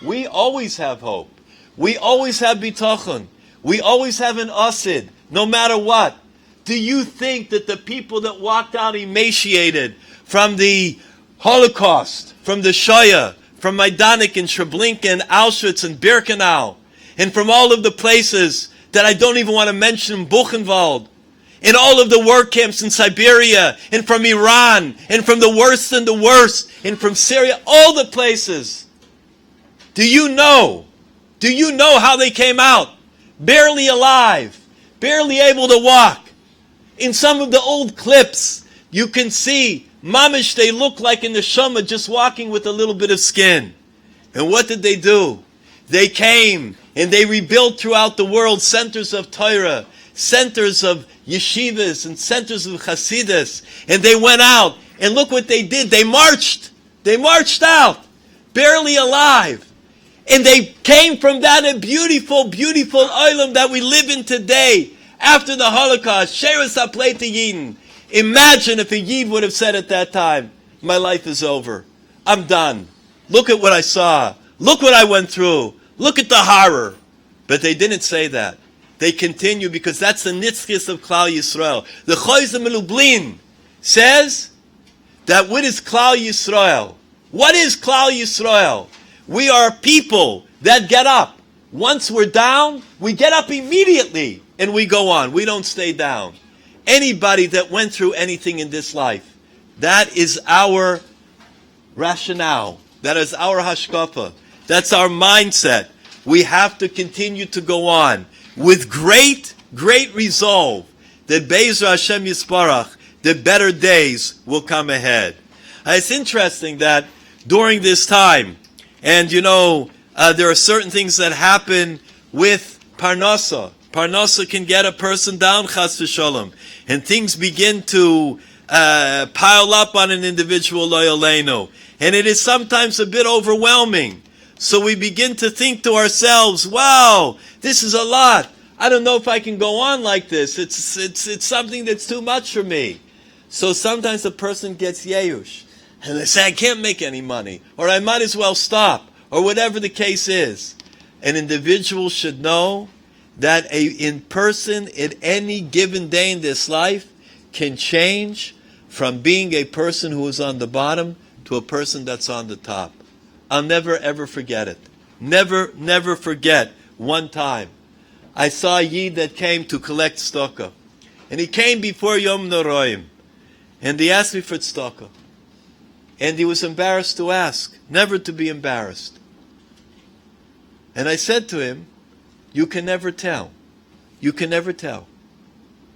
We always have hope. We always have bitachon. We always have an asid, no matter what. Do you think that the people that walked out emaciated from the Holocaust, from the Shoah, from Majdanek and Treblinka and Auschwitz and Birkenau, and from all of the places that I don't even want to mention, Buchenwald, in all of the work camps in Siberia, and from Iran, and from the worst and the worst, and from Syria, all the places. Do you know how they came out? Barely alive, barely able to walk. In some of the old clips, you can see, mamish, they look like in the Shema just walking with a little bit of skin. And what did they do? They came And they rebuilt throughout the world centers of Torah, centers of yeshivas, and centers of Hasidus. And they went out, and look what they did. They marched. They marched out, barely alive. And they came from that a beautiful, beautiful olam that we live in today, after the Holocaust. Sheres HaPleita Yidin. Imagine if a Yid would have said at that time, my life is over. I'm done. Look at what I saw. Look what I went through. Look at the horror. But they didn't say that. They continue, because that's the nitzchis of Klal Yisrael. The Choizim Lublin says that what is Klal Yisrael? What is Klal Yisrael? We are people that get up. Once we're down, we get up immediately and we go on. We don't stay down. Anybody that went through anything in this life, that is our rationale. That is our hashkafa. That's our mindset. We have to continue to go on with great, great resolve that Be'ezra Hashem Yisparach, the better days will come ahead. It's interesting that during this time, and there are certain things that happen with Parnasa. Parnasa can get a person down, chas v'sholom, and things begin to pile up on an individual, lo yaleinu. And it is sometimes a bit overwhelming. So we begin to think to ourselves, wow, this is a lot. I don't know if I can go on like this. It's something that's too much for me. So sometimes a person gets yeush, and they say, I can't make any money, or I might as well stop, or whatever the case is. An individual should know that in person at any given day in this life can change from being a person who is on the bottom to a person that's on the top. I'll never ever forget it. Never, never forget one time. I saw a Yid that came to collect tzedakah. And he came before Yom Noroim. And he asked me for tzedakah. And he was embarrassed to ask. Never to be embarrassed. And I said to him, you can never tell. You can never tell.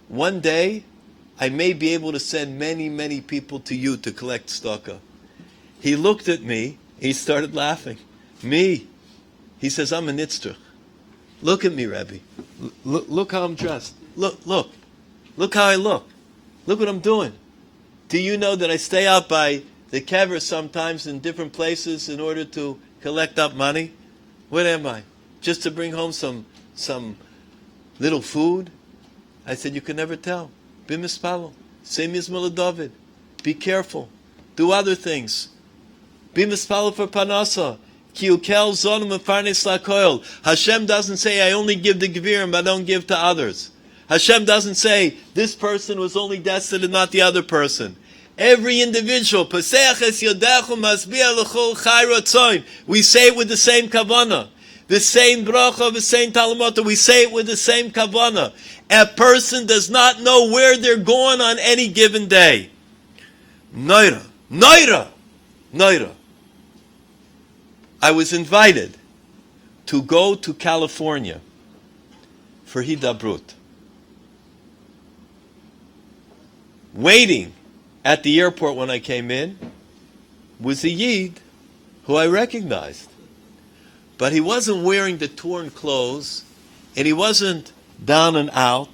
One day, I may be able to send many, many people to you to collect tzedakah. He looked at me. He started laughing. Me. He says, I'm a nitztrach. Look at me, Rebbe. Look how I'm dressed. Look. Look how I look. Look what I'm doing. Do you know that I stay out by the kever sometimes in different places in order to collect up money? What am I? Just to bring home some little food? I said, you can never tell. Be mispalo. Say Mizmor David. Be careful. Do other things. Be mispalo for panasa. Hashem doesn't say, I only give the Gevirim, I don't give to others. Hashem doesn't say, this person was only destined and not the other person. Every individual, we say it with the same kavanah. The same bracha, the same talamota, we say it with the same kavanah. A person does not know where they're going on any given day. Noira. I was invited to go to California for Hidabrut. Waiting at the airport when I came in was a Yid who I recognized. But he wasn't wearing the torn clothes, and he wasn't down and out.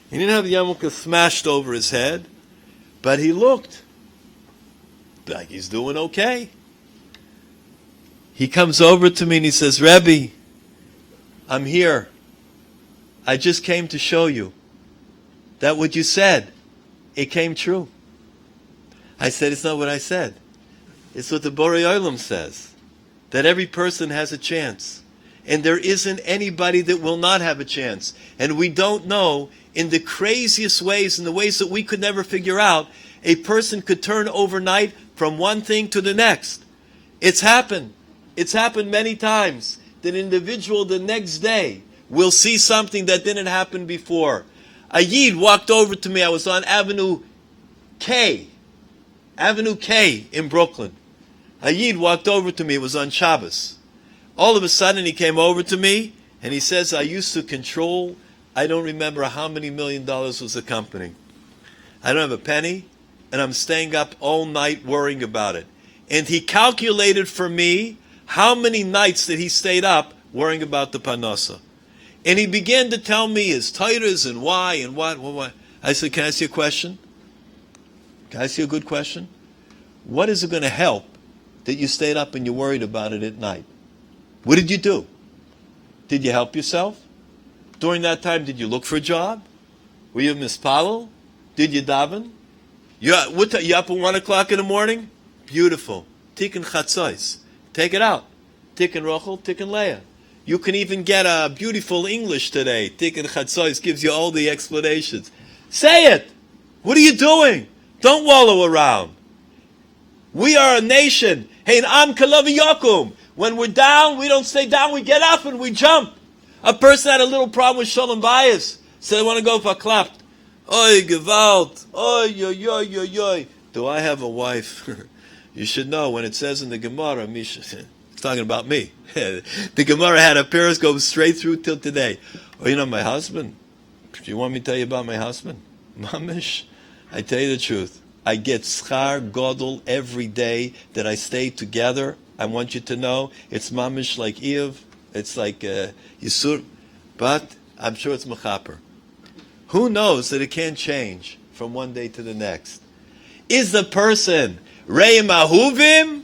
He didn't have the yarmulke smashed over his head, but he looked like he's doing okay. He comes over to me and he says, Rebbe, I'm here. I just came to show you that what you said, it came true. I said, it's not what I said. It's what the Borei Olam says, that every person has a chance. And there isn't anybody that will not have a chance. And we don't know, in the craziest ways, in the ways that we could never figure out, a person could turn overnight from one thing to the next. It's happened. It's happened many times that an individual the next day will see something that didn't happen before. A Yid walked over to me. I was on Avenue K in Brooklyn. A Yid walked over to me. It was on Shabbos. All of a sudden he came over to me and he says, I used to control, I don't remember how many $1 million was the company. I don't have a penny and I'm staying up all night worrying about it. And he calculated for me how many nights that he stayed up worrying about the parnasa. And he began to tell me his titles and why and what. I said, can I ask you a question? Can I ask you a good question? What is it going to help that you stayed up and you worried about it at night? What did you do? Did you help yourself? During that time, did you look for a job? Were you mispalel? Did you daven? You up at 1 o'clock in the morning? Beautiful. Tikkun chatzos. Take it out. Tikkun rochel, tikkun leah. You can even get a beautiful English today. Tikkun chatzos gives you all the explanations. Say it. What are you doing? Don't wallow around. We are a nation. Hey, am kalavi yakum. When we're down, we don't stay down. We get up and we jump. A person had a little problem with shalom bayis. Said, I want to go for a clap. Oy, gewalt. Oy, oy, oy, oy, oy. Do I have a wife? You should know when it says in the Gemara, it's talking about me. The Gemara had a periscope straight through till today. Oh, you know, my husband. Do you want me to tell you about my husband? Mamish, I tell you the truth. I get schar godel every day that I stay together. I want you to know it's mamish like Eiv. It's like Yisur. But I'm sure it's mechaper. Who knows that it can't change from one day to the next? Is the person Reim Ahuvim?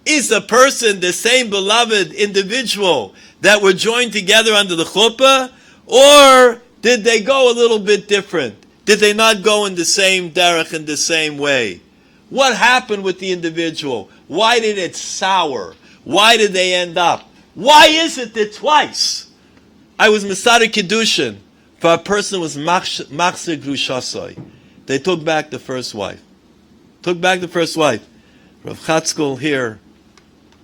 Is the person the same beloved individual that were joined together under the chuppah? Or did they go a little bit different? Did they not go in the same derech, in the same way? What happened with the individual? Why did it sour? Why did they end up? Why is it that twice I was Masada Kiddushin for a person who was Machzir Grushasoi? They took back the first wife. Took back the first wife. Rav Chatzkel here,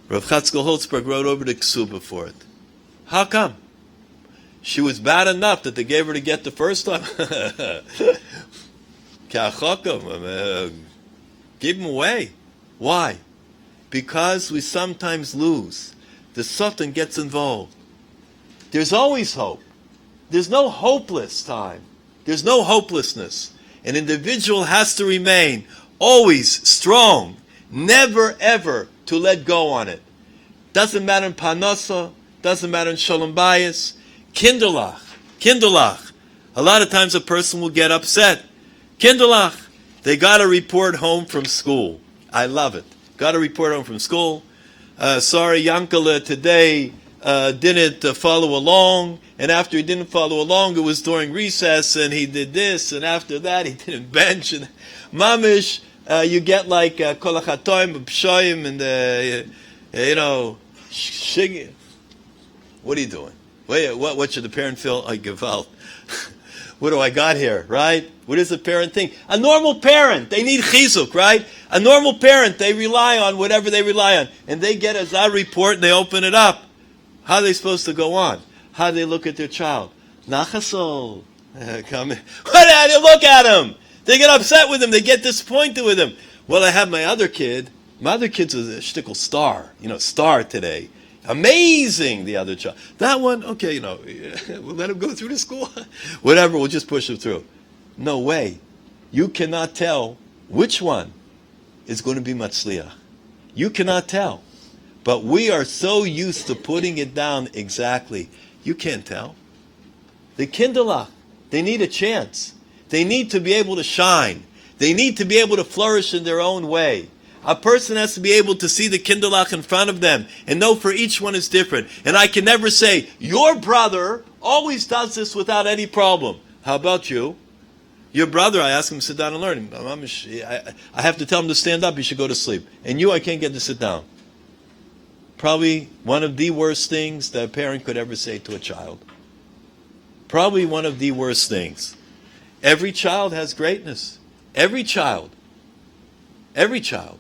Rav Chatzkel Holtzberg wrote over to Ksuba for it. How come? She was bad enough that they gave her to get the first time. Give them away. Why? Because we sometimes lose. The Satan gets involved. There's always hope. There's no hopeless time. There's no hopelessness. An individual has to remain always strong, never ever to let go on it. Doesn't matter in Parnasa, doesn't matter in Shalom Bayis. Kindlach. A lot of times a person will get upset. Kindlach. They got to report home from school. I love it. Got to report home from school. Sorry, Yankele today didn't follow along. And after he didn't follow along, it was during recess, and he did this. And after that, he didn't bench. And mamish, you get like kol hachatoim, b'shoyim, and shig. What are you doing? What should the parent feel? I give out. What do I got here, right? What does a parent think? A normal parent, they need chizuk, right? A normal parent, they rely on whatever they rely on. And they get a Zah report and they open it up. How are they supposed to go on? How do they look at their child? Nachasol. Come in. How do you look at him? They get upset with him. They get disappointed with him. Well, I have my other kid. My other kid's a shtickle star. Star today. Amazing, the other child. That one, okay, we'll let him go through the school. Whatever, we'll just push him through. No way. You cannot tell which one is going to be matzliach. You cannot tell. But we are so used to putting it down exactly. You can't tell. The kindlach, they need a chance. They need to be able to shine. They need to be able to flourish in their own way. A person has to be able to see the kindlach in front of them and know for each one is different. And I can never say, your brother always does this without any problem. How about you? Your brother, I ask him to sit down and learn. I have to tell him to stand up, he should go to sleep. And you, I can't get to sit down. Probably one of the worst things that a parent could ever say to a child. Probably one of the worst things. Every child has greatness. Every child. Every child.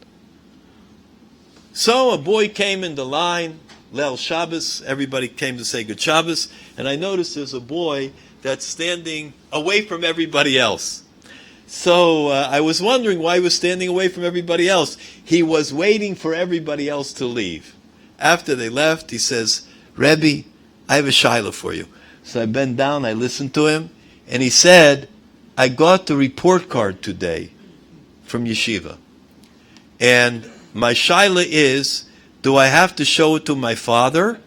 So a boy came in the line, Leil Shabbos, everybody came to say good Shabbos, and I noticed there's a boy that's standing away from everybody else. So I was wondering why he was standing away from everybody else. He was waiting for everybody else to leave. After they left, he says, Rebbe, I have a shaila for you. So I bent down, I listened to him, and he said, I got the report card today from yeshiva. And my shaila is, do I have to show it to my father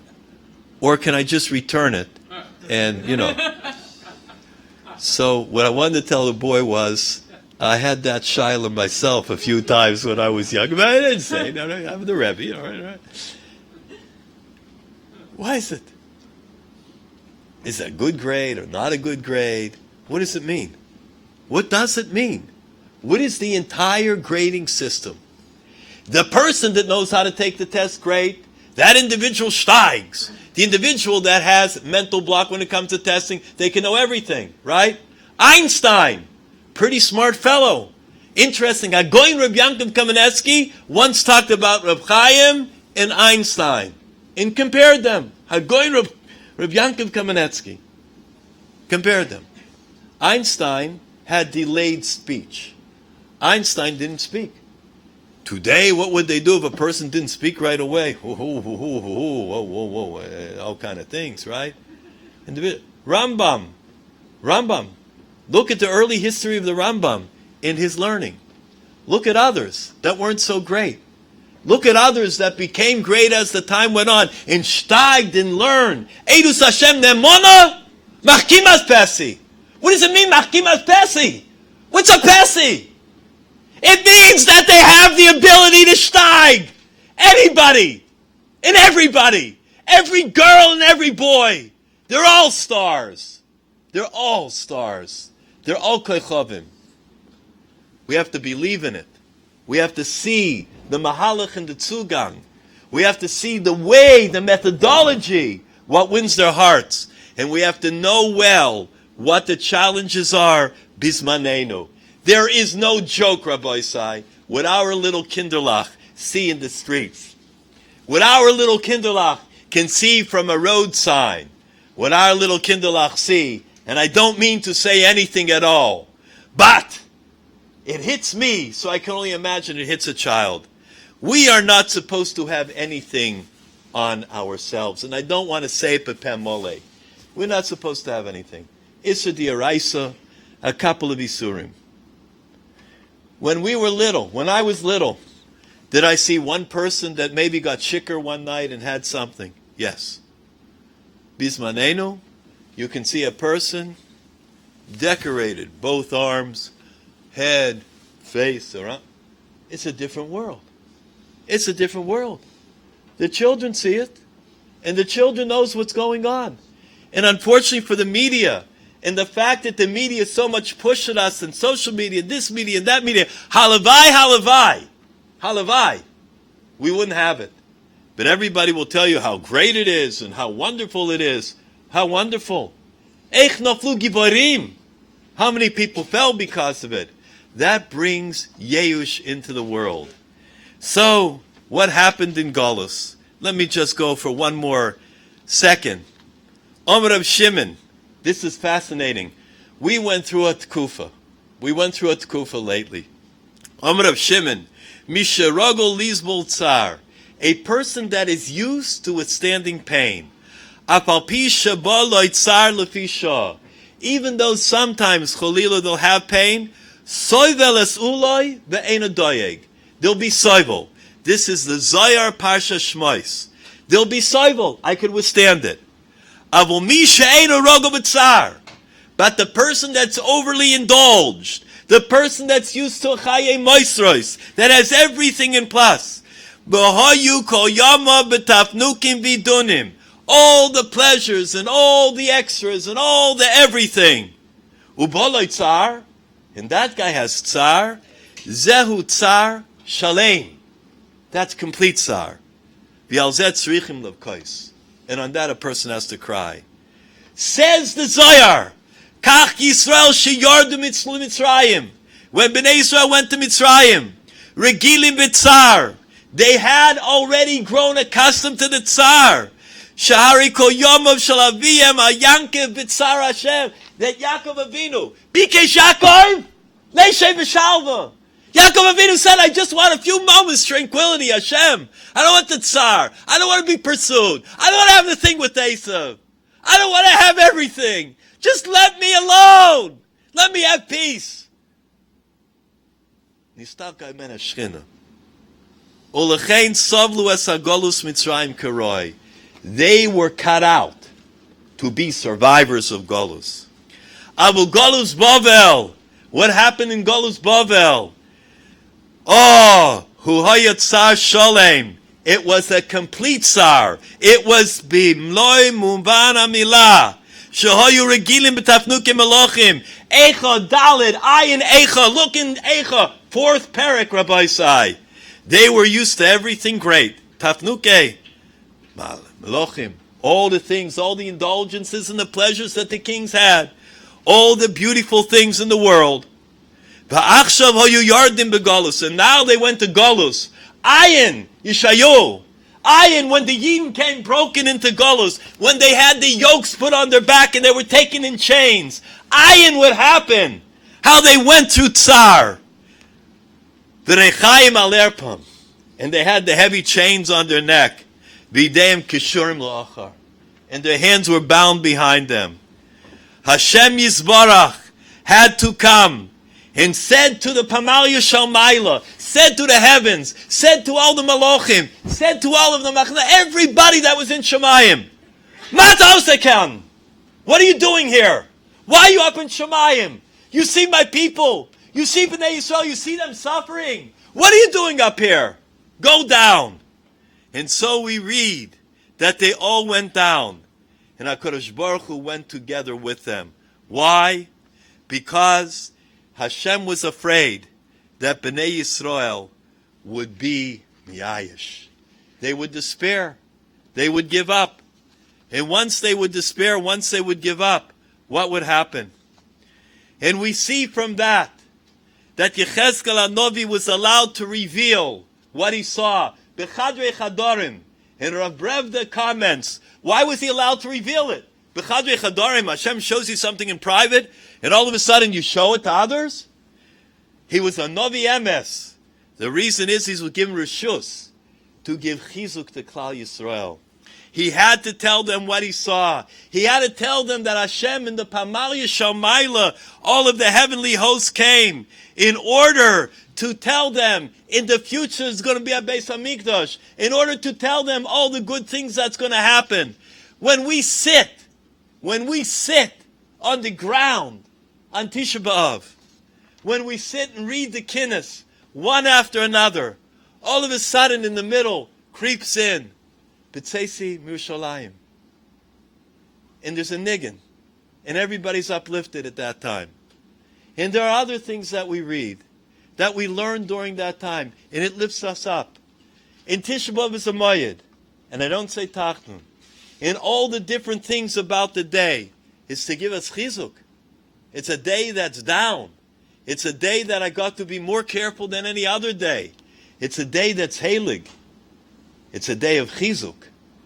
or can I just return it? And, So what I wanted to tell the boy was, I had that shiloh myself a few times when I was young. But I didn't say, no, I'm the Rebbe. All right. Why is it? Is it a good grade or not a good grade? What does it mean? What does it mean? What is the entire grading system? The person that knows how to take the test, great. That individual steigs. The individual that has mental block when it comes to testing, they can know everything, right? Einstein, pretty smart fellow. Interesting. Hagoyin Reb Yankov Kamenetsky once talked about Reb Chaim and Einstein and compared them. Hagoyin Reb Yankov Kamenetsky compared them. Einstein had delayed speech. Einstein didn't speak. Today, what would they do if a person didn't speak right away? All kind of things, right? Rambam. Look at the early history of the Rambam in his learning. Look at others that weren't so great. Look at others that became great as the time went on and steiged and learned. Eidus Hashem Nemona Machkimas Pesi. What does it mean, Machkimas Pesi? What's a Pesi? It means that they have the ability to steig. Anybody and everybody. Every girl and every boy. They're all stars. They're all stars. They're all koichavim. We have to believe in it. We have to see the mahalach and the tzugang. We have to see the way, the methodology, what wins their hearts. And we have to know well what the challenges are, bismanenu. There is no joke, Rabbi Isai, what our little kinderlach see in the streets. What our little kinderlach can see from a road sign. What our little kinderlach see, and I don't mean to say anything at all, but it hits me, so I can only imagine it hits a child. We are not supposed to have anything on ourselves, and I don't want to say it b'peh mole. We're not supposed to have anything. Issa di'araisa, a couple of isurim. When we were little, when I was little, did I see one person that maybe got shikker one night and had something? Yes. Bismanenu, you can see a person decorated, both arms, head, face, around. It's a different world. It's a different world. The children see it, and the children knows what's going on. And unfortunately for the media, and the fact that the media so much pushed at us, and social media, this media, and that media, halavai, we wouldn't have it. But everybody will tell you how great it is, and how wonderful it is. How wonderful. Eich naflu giborim. How many people fell because of it? That brings Yeush into the world. So, what happened in Golus? Let me just go for one more second. Omer of Shimon. This is fascinating. We went through a tkufa. Lately. Omer of Shimon. Misharogol lizbol tsar. A person that is used to withstanding pain. Apal pisha ba lo tsar lefisha. Even though sometimes cholila they'll have pain, soivel es uloi ve'ena doyeg. They'll be soivel. This is the Zayar Parsha Shmois. They'll be soivel. I could withstand it. Avol mi she'ena rogo b'tzar. But the person that's overly indulged, the person that's used to chaye moisros, that has everything in plus, b'hoyu kol yama b'tafnukim vidunim. All the pleasures and all the extras and all the everything. Uboloi tsar, and that guy has tsar. Zehu tsar shalem. That's complete tsar. V'alzet tzrichim levkois. And on that a person has to cry. Says the Zohar, Kach Yisrael sheyardu Mitzrayim. When Bnei Yisrael went to Mitzrayim, regilim b'tzar. They had already grown accustomed to the tsar. Shahari kol yomov shalaviyem ayankev b'tzar Hashem. That Yaakov Avinu, Bikesh Yaakov, Leishay v'shalva. Yaakov Avinu said, I just want a few moments tranquility, Hashem. I don't want the tsar. I don't want to be pursued. I don't want to have the thing with Esav. I don't want to have everything. Just let me alone. Let me have peace. Nistalka imen hashchina. Ulechein savlu es hagolus Mitzrayim karoi. They were cut out to be survivors of Golus. Abu Golus Bavel. What happened in Golus Bavel? Oh, Hu Hayat Tsar Sholem. It was a complete tsar. It was bimloi mumban amilah. Shehoyu regilim b'tafnukim melochim. Eicha dalid, ayin eicha. Look in eicha. Fourth parak, Rabbi Sai. They were used to everything great. Tafnuke. Melochim. All the things, all the indulgences and the pleasures that the kings had. All the beautiful things in the world. Va'achshav hoyu yardim begolus. And now they went to Golus. Ayin, Yishayu. Ayin, when the Yidden came broken into Golus, when they had the yokes put on their back and they were taken in chains. Ayin, what happened? How they went through Tsar. V'rechayim al erpam. And they had the heavy chains on their neck. V'ideyim kishurim la'achar. And their hands were bound behind them. Hashem Yisbarach had to come and said to the Pamalia Shalmaila, said to the heavens, said to all the Malochim, said to all of the Machna, everybody that was in Shemayim, Matausekan, what are you doing here? Why are you up in Shemayim? You see my people, you see Bnei Yisrael, you see them suffering. What are you doing up here? Go down. And so we read that they all went down, and HaKadosh Baruch Hu went together with them. Why? Because Hashem was afraid that Bnei Yisrael would be miyayish. They would despair. They would give up. And once they would despair, once they would give up, what would happen? And we see from that Yechezkel HaNovi was allowed to reveal what he saw. Bechadrei Chadorim. And Rav Brevda comments, why was he allowed to reveal it? Bechadrei Chadorim, Hashem shows you something in private, and all of a sudden you show it to others? He was a Novi Emes. The reason is he was given Rishus to give Chizuk to Klal Yisrael. He had to tell them what he saw. He had to tell them that Hashem in the Pamalia Shalmaila, all of the heavenly hosts came in order to tell them in the future is going to be a Beis HaMikdash, in order to tell them all the good things that's going to happen. When we sit on the ground on Tisha B'Av, when we sit and read the Kinnis, one after another, all of a sudden in the middle creeps in B'tzeisi Mirushalayim. And there's a niggin. And everybody's uplifted at that time. And there are other things that we read, that we learn during that time, and it lifts us up. In Tisha B'Av is a Mayid, and I don't say Tachnun. And all the different things about the day is to give us chizuk. It's a day that's down. It's a day that I got to be more careful than any other day. It's a day that's heilig. It's a day of chizuk.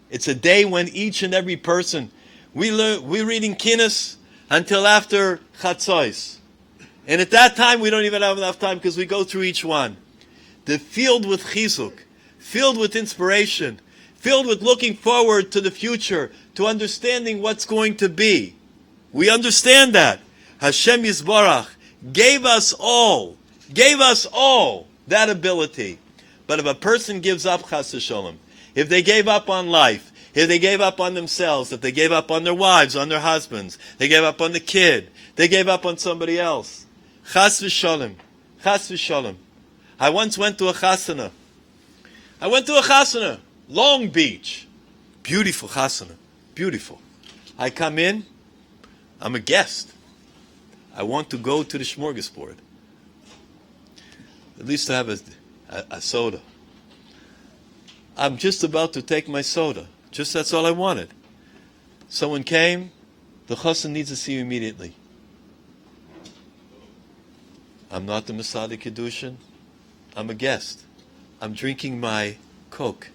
It's a day when each and every person, we're reading Kinnis until after Chatzos. And at that time, we don't even have enough time because we go through each one. They're filled with chizuk, filled with inspiration, filled with looking forward to the future, to understanding what's going to be. We understand that. Hashem Yisbarach gave us all that ability. But if a person gives up, chas v'sholem, if they gave up on life, if they gave up on themselves, if they gave up on their wives, on their husbands, they gave up on the kid, they gave up on somebody else, chas v'sholem, chas v'sholem. I once went to a chasana. Long Beach. Beautiful chasana. Beautiful. I come in, I'm a guest. I want to go to the smorgasbord. At least to have a soda. I'm just about to take my soda. Just that's all I wanted. Someone came, the chassan needs to see you immediately. I'm not the Masada Kedushin. I'm a guest. I'm drinking my Coke.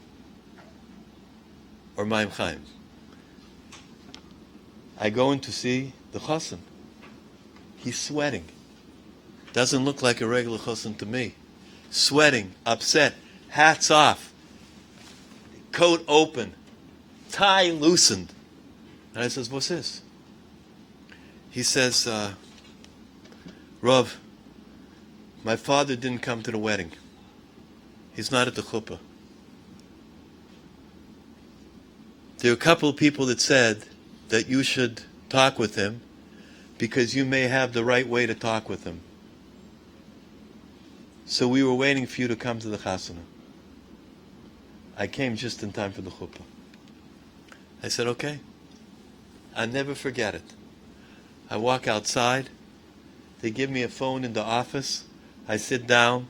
Or Maim Chaim. I go in to see the chassan. He's sweating. Doesn't look like a regular chassan to me. Sweating, upset, hats off, coat open, tie loosened. And I says, what's this? He says, Rav, my father didn't come to the wedding. He's not at the chuppah. there are a couple of people that said that you should talk with him because you may have the right way to talk with him. So we were waiting for you to come to the chasana. I came just in time for the chuppah. I said, okay. I'll never forget it. I walk outside. They give me a phone in the office. I sit down.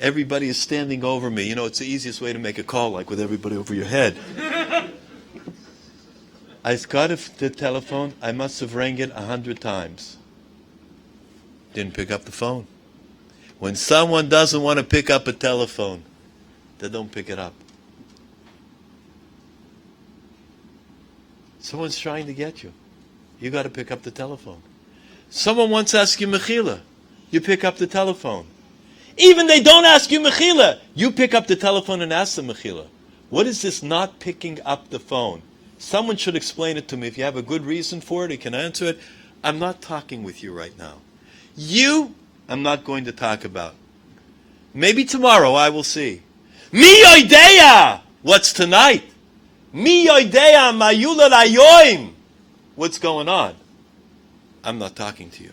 Everybody is standing over me. You know, it's the easiest way to make a call, like with everybody over your head. I got the telephone. I must have rang it 100 times. Didn't pick up the phone. When someone doesn't want to pick up a telephone, they don't pick it up. Someone's trying to get you. You got to pick up the telephone. Someone wants to ask you mechila. You pick up the telephone. Even they don't ask you mechila. You pick up the telephone and ask them mechila. What is this not picking up the phone? Someone should explain it to me. If you have a good reason for it, you can answer it. I'm not talking with you right now. You, I'm not going to talk about. Maybe tomorrow I will see. Mi yoideya! What's tonight? Mi yoideya mayula layoim! What's going on? I'm not talking to you.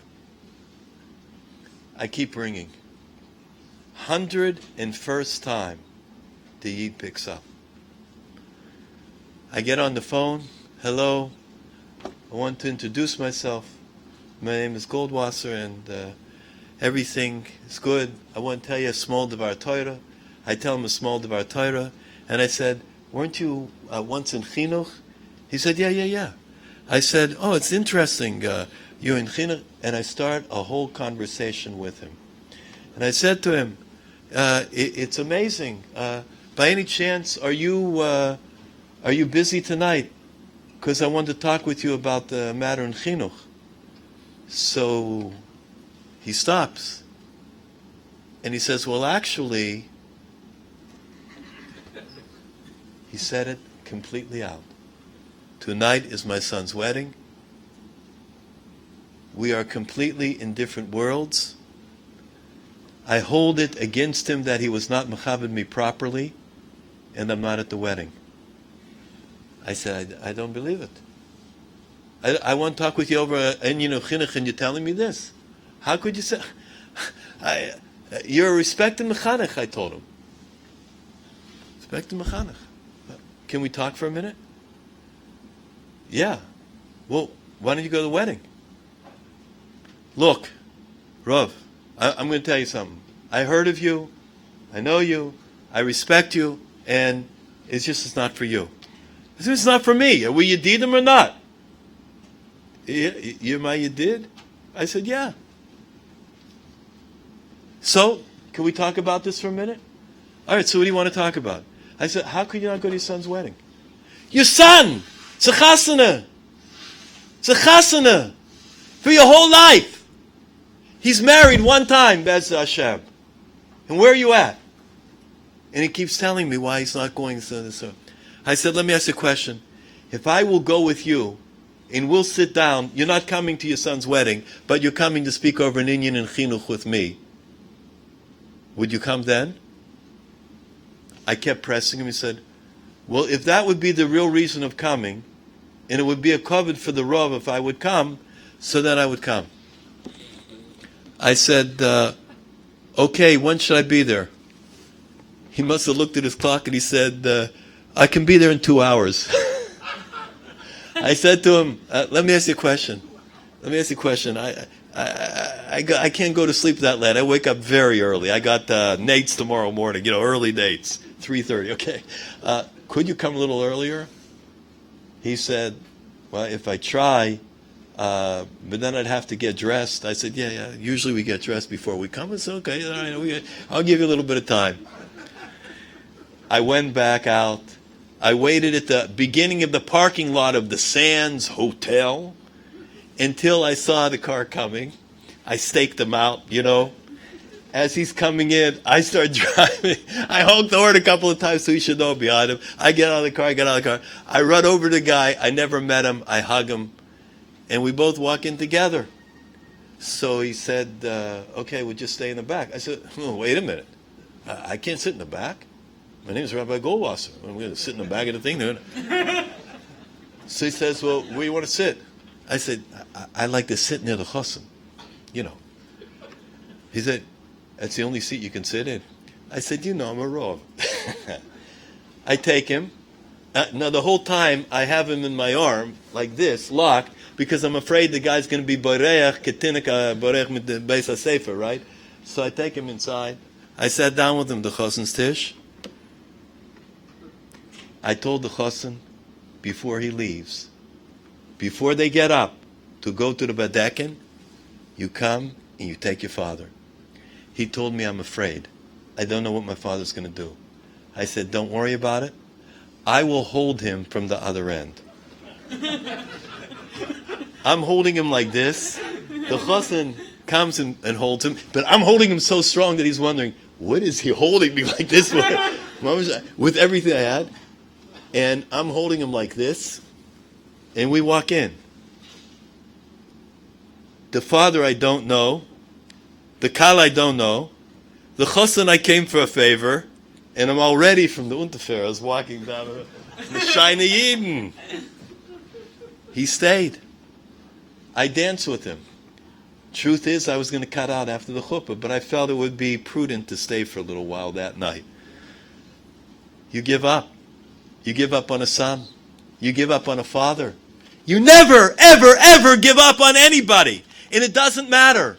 I keep ringing. 101st time the Yid picks up. I get on the phone. Hello. I want to introduce myself. My name is Goldwasser and everything is good. I want to tell you a small Devar Torah. I tell him a small Devar Torah. And I said, weren't you once in Chinuch? He said, yeah. I said, oh, it's interesting. You're in Chinuch. And I start a whole conversation with him. And I said to him, it's amazing. By any chance, are you busy tonight? Because I want to talk with you about the matter in Chinuch. So he stops. And he says, well, actually, he said it completely out. Tonight is my son's wedding. We are completely in different worlds. I hold it against him that he was not mechabed me properly, and I'm not at the wedding. I said, I don't believe it. I want to talk with you over Inyan of Chinuch, and you're telling me this. How could you say? You're a respected mechanech, I told him. Respected mechanech. Can we talk for a minute? Yeah. Well, why don't you go to the wedding? Look, Rav, I'm going to tell you something. I heard of you. I know you. I respect you. And it's not for you. It's not for me. Are we Yedidim or not? You're my Yedid? I said, yeah. So, can we talk about this for a minute? All right, so what do you want to talk about? I said, how could you not go to your son's wedding? Your son! It's a chasana! It's a chasana! For your whole life! He's married one time, Bez Hashem. And where are you at? And he keeps telling me why he's not going so. I said, let me ask you a question. If I will go with you, and we'll sit down, you're not coming to your son's wedding, but you're coming to speak over an Inyan and Chinuch with me, would you come then? I kept pressing him. He said, well, if that would be the real reason of coming, and it would be a covet for the Rav if I would come, so then I would come. I said, okay, when should I be there? He must have looked at his clock and he said, I can be there in 2 hours. I said to him, let me ask you a question. I can't go to sleep that late. I wake up very early. I got nates tomorrow morning, early nates, 3:30. Okay. Could you come a little earlier? He said, well, if I try, but then I'd have to get dressed. I said, yeah, usually we get dressed before we come. It's okay. All right, I'll give you a little bit of time. I went back out. I waited at the beginning of the parking lot of the Sands Hotel until I saw the car coming. I staked him out, As he's coming in, I start driving. I honked the horn a couple of times so he should know behind him. I get out of the car. I run over to the guy. I never met him. I hug him. And we both walk in together. So he said, okay, we'll just stay in the back. I said, wait a minute. I can't sit in the back. My name is Rabbi Goldwasser. I'm going to sit in the back of the thing. So he says, well, where you want to sit? I said, I like to sit near the chassan, you know. He said, that's the only seat you can sit in. I said, I'm a rov. I take him. Now, the whole time, I have him in my arm, like this, locked, because I'm afraid the guy's going to be boreach, ketinika, boreach mit the beis ha-sefer, right? So I take him inside. I sat down with him, the chassan's tish. I told the chassan, before he leaves, before they get up to go to the badekin, you come and you take your father. He told me, I'm afraid. I don't know what my father's going to do. I said, don't worry about it. I will hold him from the other end. I'm holding him like this. The chassan comes and holds him, but I'm holding him so strong that he's wondering, what is he holding me like this for? With everything I had. And I'm holding him like this, and we walk in. The father I don't know, the kal I don't know, the chassan I came for a favor, and I'm already from the Unterfair. I was walking down the Shine Yidden. He stayed. I danced with him. Truth is, I was going to cut out after the chuppah, but I felt it would be prudent to stay for a little while that night. You give up. You give up on a son. You give up on a father. You never, ever, ever give up on anybody. And it doesn't matter.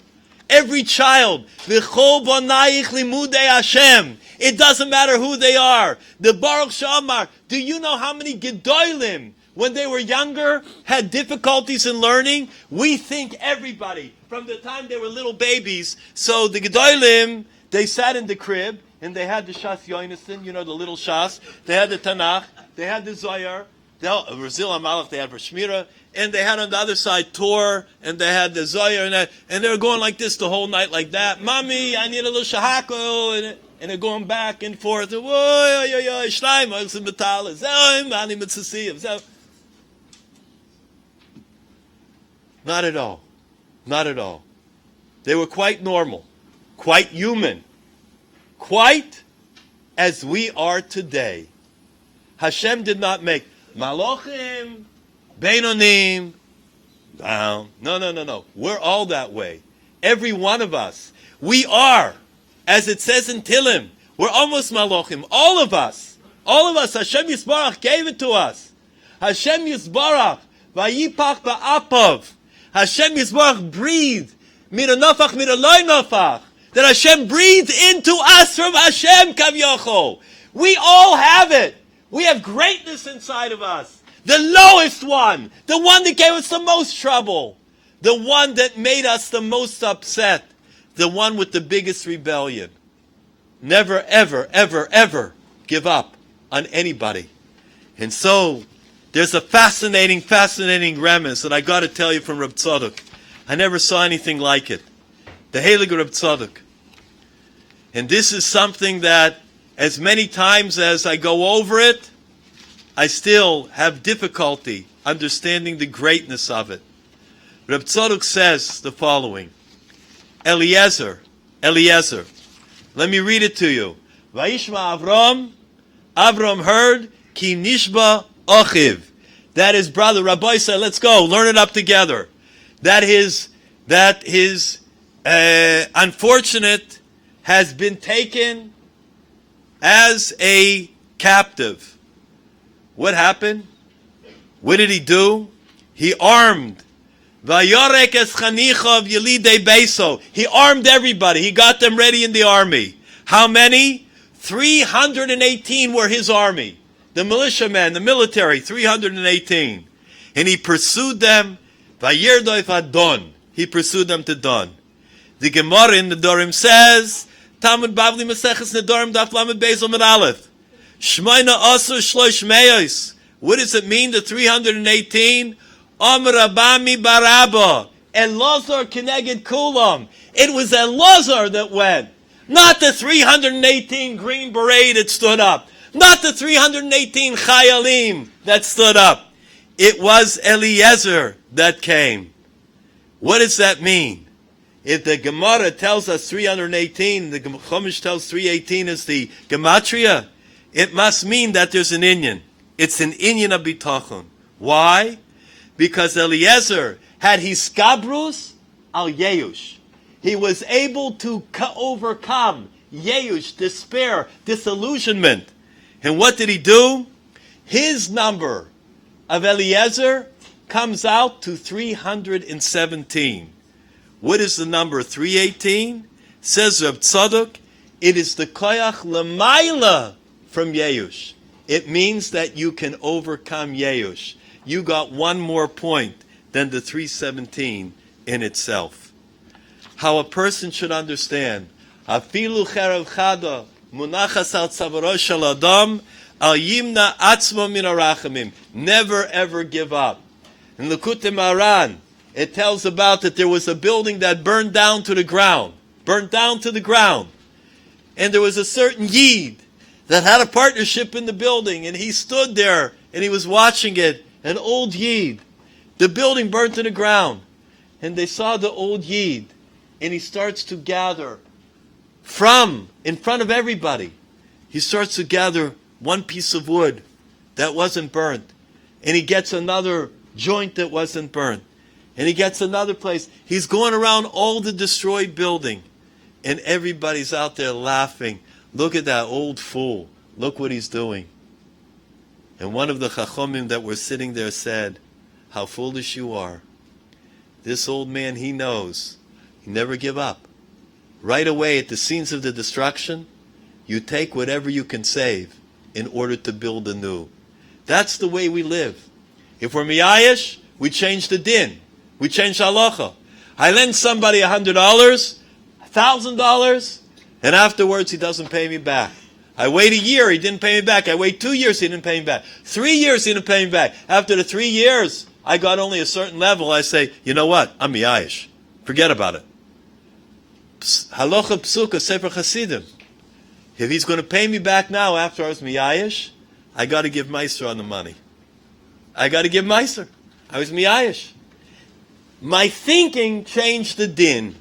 Every child, V'chol bonayich limudei Hashem. It doesn't matter who they are. The Baruch Shamar, do you know how many Gedolim, when they were younger, had difficulties in learning? We think everybody, from the time they were little babies. So the Gedolim, they sat in the crib, and they had the Shas Yonason, the little Shas. They had the Tanakh. They had the Zohar. Brazil Amalek, they had Rashmira. And they had on the other side Tor, and they had the Zohar, and they were going like this the whole night like that. Mommy, I need a little shahako, and they're going back and forth. Not at all. Not at all. They were quite normal, quite human, quite as we are today. Hashem did not make Malochim, Beinonim, down. No. We're all that way. Every one of us. We are, as it says in Tilim, we're almost Malochim. All of us. Hashem Yisbarach gave it to us. Hashem Yisbarach, Vayipach ba'apav. Hashem Yisbarach breathed. Mira nafach, mira loy nafach. That Hashem breathed into us from Hashem Kavyochol. We all have it. We have greatness inside of us. The lowest one. The one that gave us the most trouble. The one that made us the most upset. The one with the biggest rebellion. Never, ever, ever, ever give up on anybody. And so, there's a fascinating remez that I got to tell you from Reb Tzadok. I never saw anything like it. The Heilige Reb Tzadok. And this is something that, as many times as I go over it, I still have difficulty understanding the greatness of it. Reb Tzadok says the following. Eliezer. Let me read it to you. Vayishma Avram heard, ki nishba achiv. That his brother, Rabbi said, let's go, learn it up together. That his unfortunate has been taken as a captive. What happened? What did he do? He armed. Vayorek es chanicha of Yelidei Beiso. He armed everybody. He got them ready in the army. How many? 318 were his army. The militiamen, the military, 318. And he pursued them. Vayirdoif Adon. He pursued them to Don. The Gemara in the Dorim says, Talmud Bavli Maseches Nedorim Daf Lamed Beis Amud Aleph. Shmoina Asur Shlosh Meos. What does it mean, the 318? Amr Abami Barabba. Elazar Keneged Kulam. It was Elazar that went. Not the 318 Green Beret that stood up. Not the 318 Chayalim that stood up. It was Eliezer that came. What does that mean? If the Gemara tells us 318, the Chumash tells 318 is the Gematria, it must mean that there's an inyan. It's an inyan of bitachon. Why? Because Eliezer had hiskabrus al Yeush. He was able to overcome Yeush, despair, disillusionment. And what did he do? His number of Eliezer comes out to 317. What is the number 318? Says Reb Tzadok, it is the koyach lemaila from Yeush. It means that you can overcome Yeush. You got one more point than the 317 in itself. How a person should understand, afilu cherev chada munachas al tzavaro shel adam al yimna atzmo min arachamim. Never ever give up. In Likutei Moharan, it tells about that there was a building that burned down to the ground. Burned down to the ground. And there was a certain Yid that had a partnership in the building, and he stood there and he was watching it. An old Yid. The building burned to the ground. And they saw the old Yid, and he starts to gather from in front of everybody. He starts to gather one piece of wood that wasn't burnt, and he gets another joint that wasn't burnt, and he gets another place. He's going around all the destroyed building, and everybody's out there laughing. Look at that old fool. Look what he's doing. And one of the chachomim that were sitting there said, how foolish you are. This old man, he knows. He never give up. Right away at the scenes of the destruction, you take whatever you can save in order to build anew. That's the way we live. If we're miyayish, we change the din. We change halacha. I lend somebody $100, $1,000, and afterwards he doesn't pay me back. I wait a year, he didn't pay me back. I wait 2 years, he didn't pay me back. 3 years, he didn't pay me back. After the 3 years, I got only a certain level. I say, you know what? I'm miyayish. Forget about it. Halacha psuka sefer chasidim. If he's going to pay me back now after I was miyayish, I got to give meiser on the money. I got to give meiser. I was miyayish. My thinking changed the din.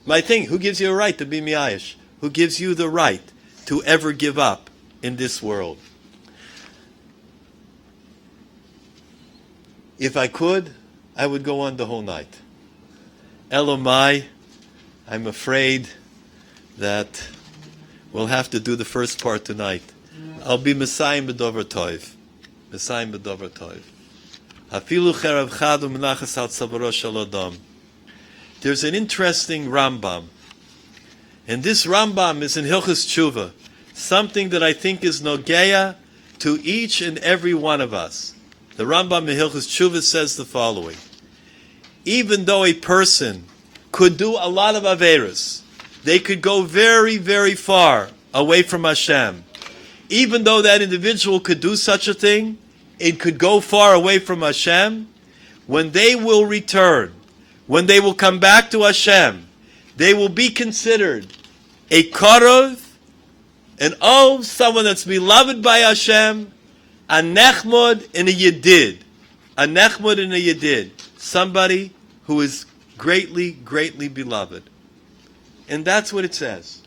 My thinking. Who gives you a right to be miyayish? Who gives you the right to ever give up in this world? If I could, I would go on the whole night. Elamai, I'm afraid that we'll have to do the first part tonight. I'll be Messiah B'Dover Toiv. Messiah B'Dover Toiv. Afilu cherev chadu menachas al tzavaro shel adam. There's an interesting Rambam. And this Rambam is in Hilchos Tshuva, something that I think is nogeya to each and every one of us. The Rambam in Hilchos Tshuva says the following. Even though a person could do a lot of averos, they could go very, very far away from Hashem. Even though that individual could do such a thing, it could go far away from Hashem. When they will return, when they will come back to Hashem, they will be considered a karov, an someone that's beloved by Hashem, a nechmod and a yedid. A nechmod and a yedid. Somebody who is greatly, greatly beloved. And that's what it says.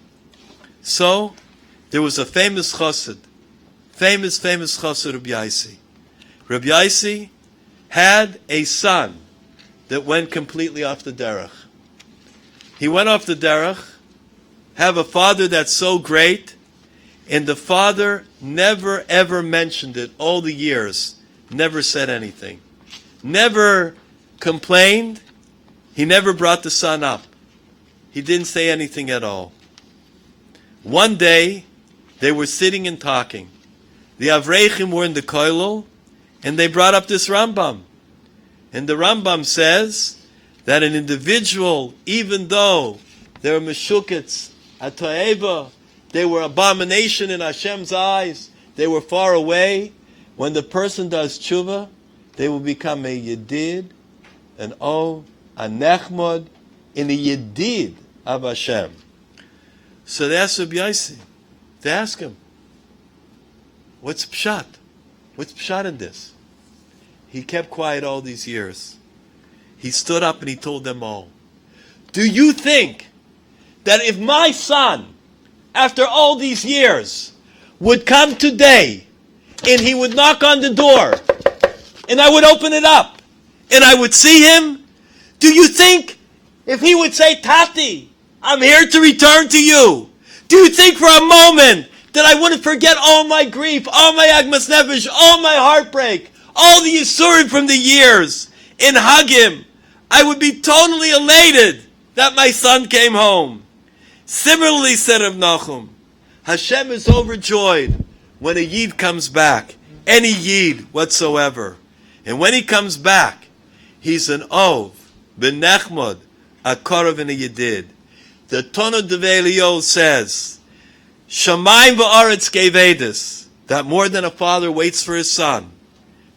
So, there was a famous chassid, famous chassid, Rabbi Yaisi. Rabbi Yaisi had a son that went completely off the derech. He went off the derech, have a father that's so great, and the father never ever mentioned it all the years, never said anything, never complained, he never brought the son up. He didn't say anything at all. One day, they were sitting and talking. The Avrechim were in the koilel, and they brought up this Rambam. And the Rambam says that an individual, even though they were meshuketz, atoeva, they were abomination in Hashem's eyes, they were far away, when the person does tshuva, they will become a yedid, an a nechmod, and a yedid of Hashem. So they asked Rabbi Yaisi, they asked him, what's pshat? What's pshat in this? He kept quiet all these years. He stood up and he told them all, do you think that if my son, after all these years, would come today and he would knock on the door and I would open it up, and I would see him, do you think if he would say, Tati, I'm here to return to you, do you think for a moment that I wouldn't forget all my grief, all my agmas nefesh, all my heartbreak, all the yisurim from the years, and hug him? I would be totally elated that my son came home. Similarly, said Rav Nachum, Hashem is overjoyed when a Yid comes back, any Yid whatsoever. And when he comes back, he's an Ov, ben Nechmod, a Korov and a Yedid. The Tono Develio says, Shamayim va'aretz gevedis, that more than a father waits for his son,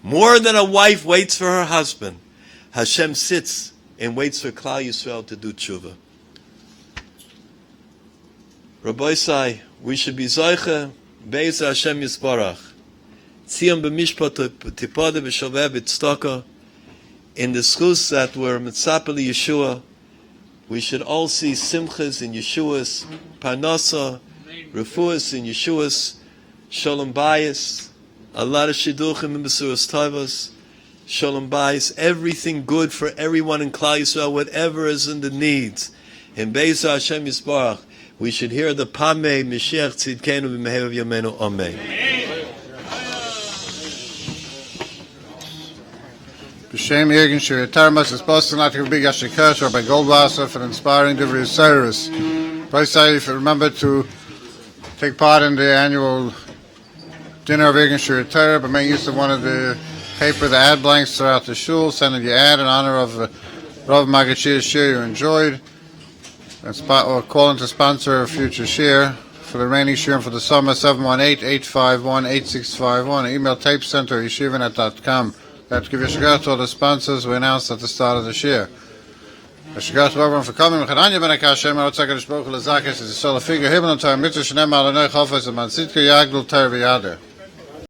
more than a wife waits for her husband, Hashem sits and waits for Klal Yisrael to do tshuva. Rabbi Sai, we should be Zoiche, Be'ez Hashem Yisbarach, Tzion b'mishpat tipode v'shoveh v'tztaka, in the schus that were Mitzapeli Yeshua, we should all see Simchas in Yeshua's, Parnasa, Refuas in Yeshua's, Shalom Bayis, a lot of Shidduchim and Mesuras Tavas, Shalom Bayis, everything good for everyone in Klal Yisrael, whatever is in the needs. In Be'ez Hashem Yisbarach, we should hear the Pamei Mashiach Tzidkenu B'Mehev Yomenu. Amen. B'Shem Yirgin Shir Tarmas is Boston Latik Big Ashikash Rabbi Goldwasser for inspiring Divrei service. Please say if you remember to take part in the annual dinner of Yirgin Shir Torah, but make use of one of the paper, the ad blanks throughout the shul. Send in your ad in honor of Rav Magashir's shir you enjoyed. Or call in to sponsor a future share for the rainy share and for the summer, 718-851-8651. Email tape center yeshivanet.com. That give Yeshua to all the sponsors we announced at the start of the share. Yeshua to everyone for coming. Mechadanya ben Hashem, I would say Kadosh Baruch Hu Lazakis is a solar figure. Hibbon on time, mitzvah shenem al anei chofes and man sitka yagdul ter v'yader.